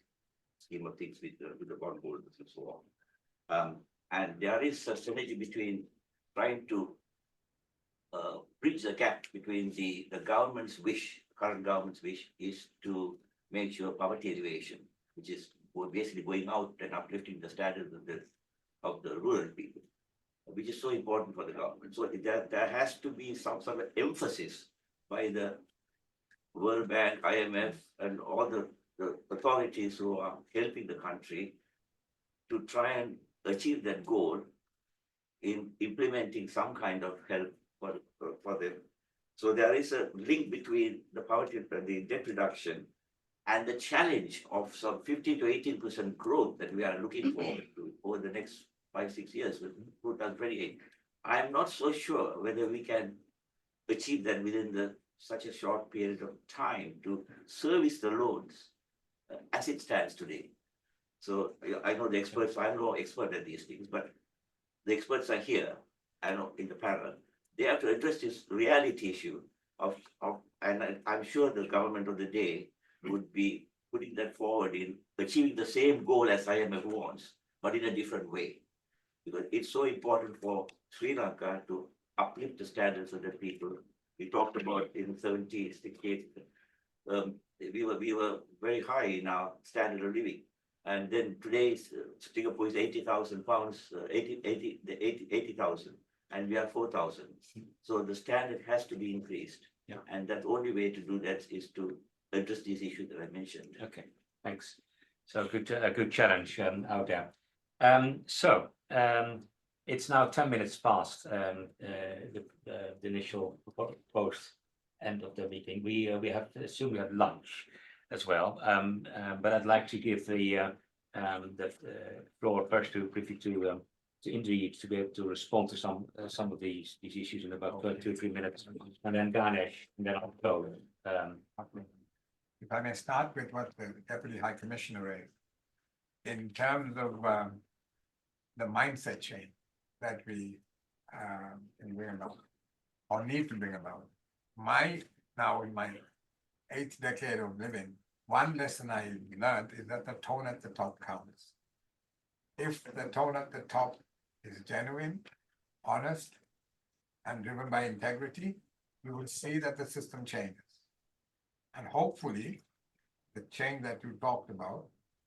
scheme of things with the bondholders and so on. And there is a synergy between trying to bridge the gap between the government's wish, current government's wish, is to make sure poverty alleviation, which is basically going out and uplifting the standards of the rural people, which is so important for the government. So there has to be some sort of emphasis by the World Bank, IMF, and all the authorities who are helping the country to try and achieve that goal in implementing some kind of help for them. So there is a link between the poverty, the debt reduction, and the challenge of some 15 to 18% growth that we are looking forward to over the next 5-6 years with 2028. I'm not so sure whether we can achieve that within such a short period of time to service the loans as it stands today. So I know the experts, I'm no expert at these things, but the experts are here, I know, in the panel. They have to address this reality issue and I'm sure the government of the day would be putting that forward in achieving the same goal as IMF wants, but in a different way. Because it's so important for Sri Lanka to uplift the standards of the people. We talked about in 68, we were very high in our standard of living. And then today's Singapore is 80,000 pounds, 80,000, and we are 4,000. So the standard has to be increased. Yeah. And the only way to do that is to address these issues that I mentioned. Okay, thanks. So a good challenge out there. It's now 10 minutes past the initial proposed end of the meeting. We have to assume we have lunch as well. But I'd like to give the floor first to Indeed to be able to respond to some of these issues in about 2 or 3 minutes, and then Ganesh, and then I'll go. If I may start with what the Deputy High Commissioner raised, in terms of the mindset change that we can bring about or need to bring about. Now in my 8th decade of living, one lesson I learned is that the tone at the top counts. If the tone at the top is genuine, honest, and driven by integrity, we will see that the system changes. And hopefully, the change that you talked about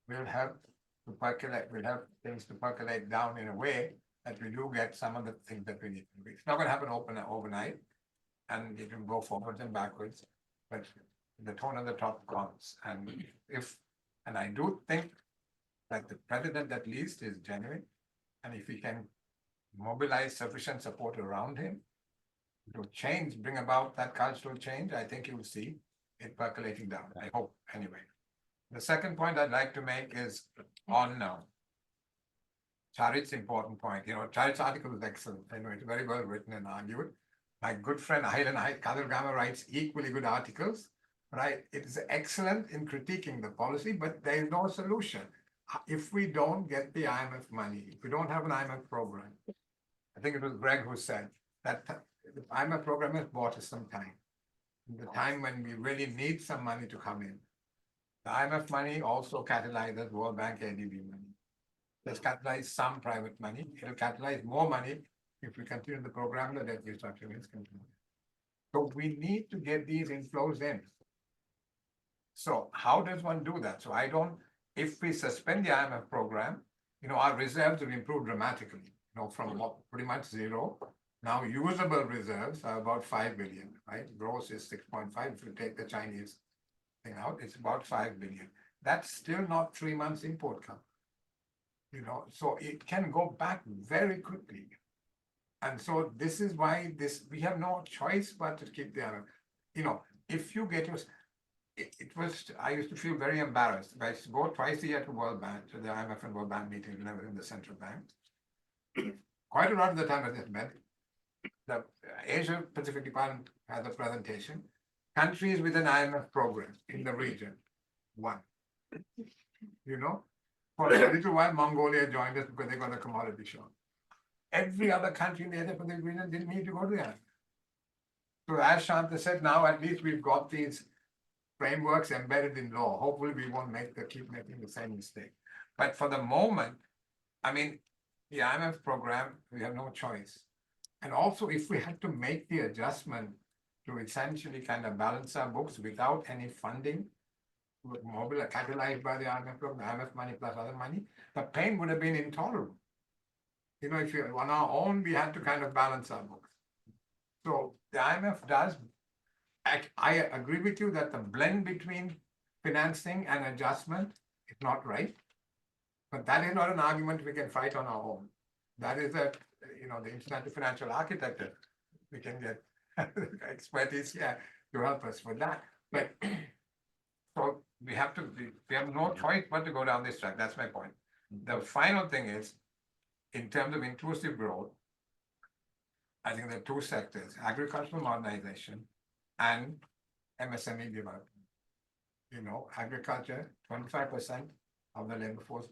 will help to percolate, will help things to percolate down in a way that we do get some of the things that we need. It's not going to happen overnight, and it will go forwards and backwards, but the tone at the top counts. And I do think that the president at least is genuine, and if he can mobilize sufficient support around him to bring about that cultural change, I think you will see it percolating down. I hope, anyway. The second point I'd like to make is on Charit's important point. Charit's article is excellent. I know it's very well written and argued. My good friend Ahilan Kadirgama writes equally good articles. Right? It is excellent in critiquing the policy, but there is no solution. If we don't get the IMF money, if we don't have an IMF program, I think it was Greg who said that the IMF program has bought us some time. the time when we really need some money to come in. The IMF money also catalyzes World Bank ADB money. Let's catalyze some private money. It'll catalyze more money if we continue the program that debt restructuring is continuing. So we need to get these inflows in. So how does one do that? So if we suspend the IMF program, our reserves will improve dramatically, from pretty much zero. Now usable reserves are about 5 billion, right? Gross is 6.5. If you take the Chinese thing out, it's about 5 billion. That's still not 3 months import cover. So it can go back very quickly. And so this is why we have no choice but to keep the IMF. If you get I used to feel very embarrassed. I used to go twice a year to World Bank, to the IMF and World Bank meetings whenever in the central bank. Quite a lot of the time I just met. The Asia Pacific Department has a presentation. Countries with an IMF program in the region, 1. For a little while, Mongolia joined us because they got a commodity shock. Every other country in the Asia Pacific region didn't need to go to the IMF. So as Shanta said, now at least we've got these frameworks embedded in law. Hopefully we won't keep making the same mistake. But for the moment, the IMF program, we have no choice. And also, if we had to make the adjustment to essentially kind of balance our books without any funding, catalyzed by the IMF program, IMF money plus other money, the pain would have been intolerable. If you're on our own, we had to kind of balance our books. So the IMF does. I agree with you that the blend between financing and adjustment is not right, but that is not an argument we can fight on our own. That is the international financial architecture. We can get expertise here to help us with that. But so we have no choice but to go down this track. That's my point. The final thing is, in terms of inclusive growth, I think there are 2 sectors: agricultural modernization and MSME development. Agriculture, 25% of the labor force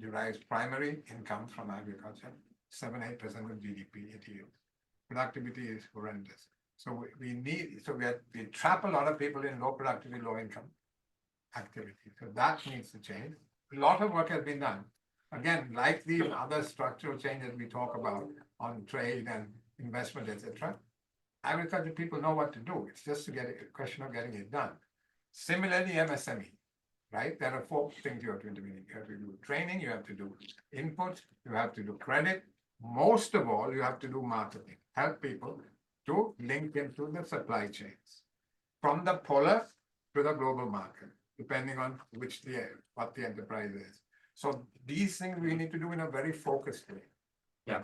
derives primary income from agriculture, 7-8% of GDP it yields. Productivity is horrendous. So we trap a lot of people in low productivity, low income activity. So that needs to change. A lot of work has been done. Again, like these other structural changes we talk about on trade and investment, etc. Agriculture people know what to do. It's just a question of getting it done. Similarly, MSME, right? There are 4 things you have to intervene. You have to do training, you have to do input, you have to do credit. Most of all, you have to do marketing. Help people to link into the supply chains, from the polar to the global market, depending on what the enterprise is. So these things we need to do in a very focused way. Yeah.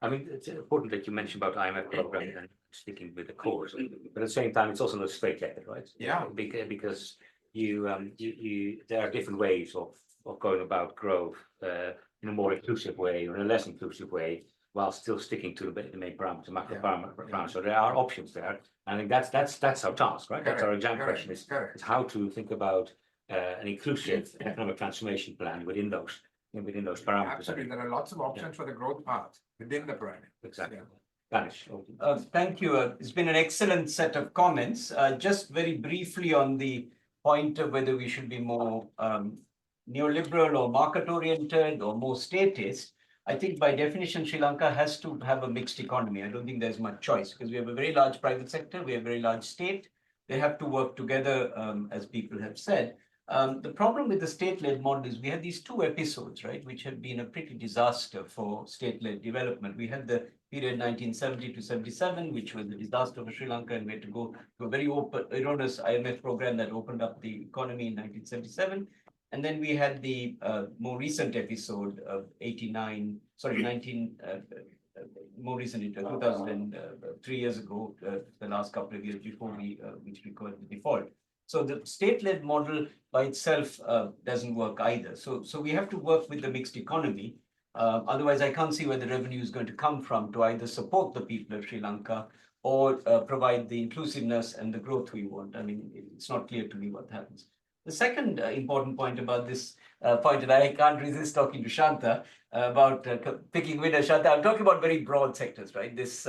It's important that you mentioned about IMF program and sticking with the course, but at the same time, it's also not straightjacket, right? Yeah. Because there are different ways of going about growth in a more inclusive way or in a less inclusive way, while still sticking to the main parameter, macro parameter. So there are options there. I think that's our task, right? That's our exam question is how to think about an inclusive economic transformation plan within those parameters. Absolutely, there are lots of options for the growth path within the pyramid. Exactly. Danish. Thank you. It's been an excellent set of comments. Just very briefly on the point of whether we should be more neoliberal or market-oriented or more statist. I think by definition, Sri Lanka has to have a mixed economy. I don't think there's much choice because we have a very large private sector, we have a very large state. They have to work together, as people have said. The problem with the state-led model is we had these 2 episodes, right, which have been a pretty disaster for state-led development. We had the period 1970 to 77, which was a disaster for Sri Lanka, and we had to go to a very erroneous IMF program that opened up the economy in 1977. And then we had the more recent episode of 2003 years ago, the last couple of years before which we called the default. So the state-led model by itself doesn't work either. So we have to work with the mixed economy. Otherwise, I can't see where the revenue is going to come from to either support the people of Sri Lanka or provide the inclusiveness and the growth we want. It's not clear to me what happens. The second important point about this point, and I can't resist talking to Shanta, about picking winners. Shanta, I'm talking about very broad sectors, right? This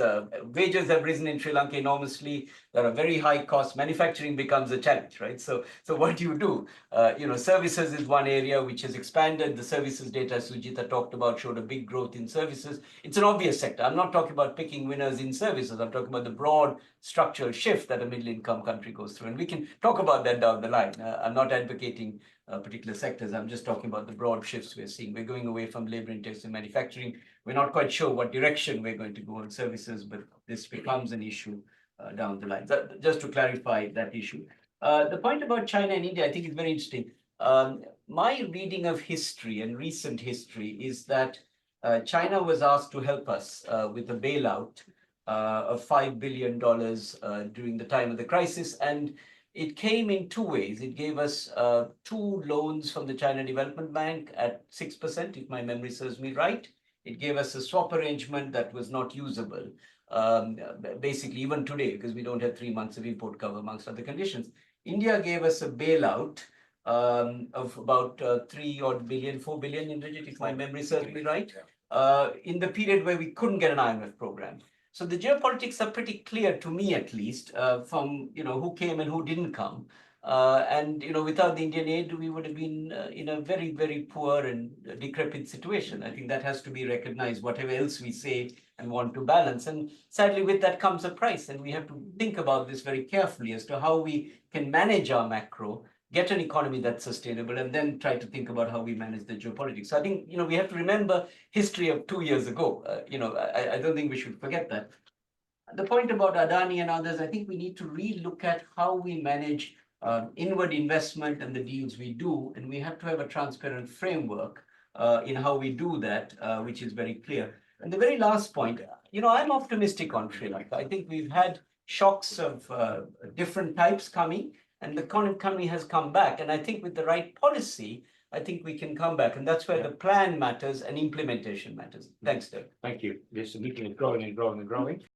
wages have risen in Sri Lanka enormously. There are very high costs. Manufacturing becomes a challenge, right? So what do you do? Services is one area which has expanded. The services data Sujita talked about showed a big growth in services. It's an obvious sector. I'm not talking about picking winners in services. I'm talking about the broad structural shift that a middle-income country goes through. And we can talk about that down the line. I'm not advocating particular sectors. I'm just talking about the broad shifts we're seeing. We're going away from labor-intensive manufacturing. We're not quite sure what direction we're going to go on services, but this becomes an issue down the line. Just to clarify that issue. The point about China and India, I think is very interesting. My reading of history and recent history is that China was asked to help us with a bailout of $5 billion during the time of the crisis. And it came in two ways. It gave us 2 loans from the China Development Bank at 6%, if my memory serves me right. It gave us a swap arrangement that was not usable, basically even today, because we don't have 3 months of import cover amongst other conditions. India gave us a bailout of about 3 billion, 4 billion, Indrajit, if my memory serves me right, in the period where we couldn't get an IMF program. So the geopolitics are pretty clear to me, at least, from who came and who didn't come. And without the Indian aid, we would have been in a very, very poor and decrepit situation. I think that has to be recognized, whatever else we say and want to balance. And sadly, with that comes a price. And we have to think about this very carefully as to how we can manage our macro, get an economy that's sustainable, and then try to think about how we manage the geopolitics. So I think, we have to remember history of 2 years ago. I don't think we should forget that. The point about Adani and others, I think we need to re-look at how we manage inward investment and the deals we do. And we have to have a transparent framework in how we do that, which is very clear. And the very last point, I'm optimistic on Sri Lanka. I think we've had shocks of different types coming, and the economy has come back. And I think with the right policy, I think we can come back. And that's where the plan matters and implementation matters. Thanks, Dave. Thank you. This meeting is growing and growing and growing.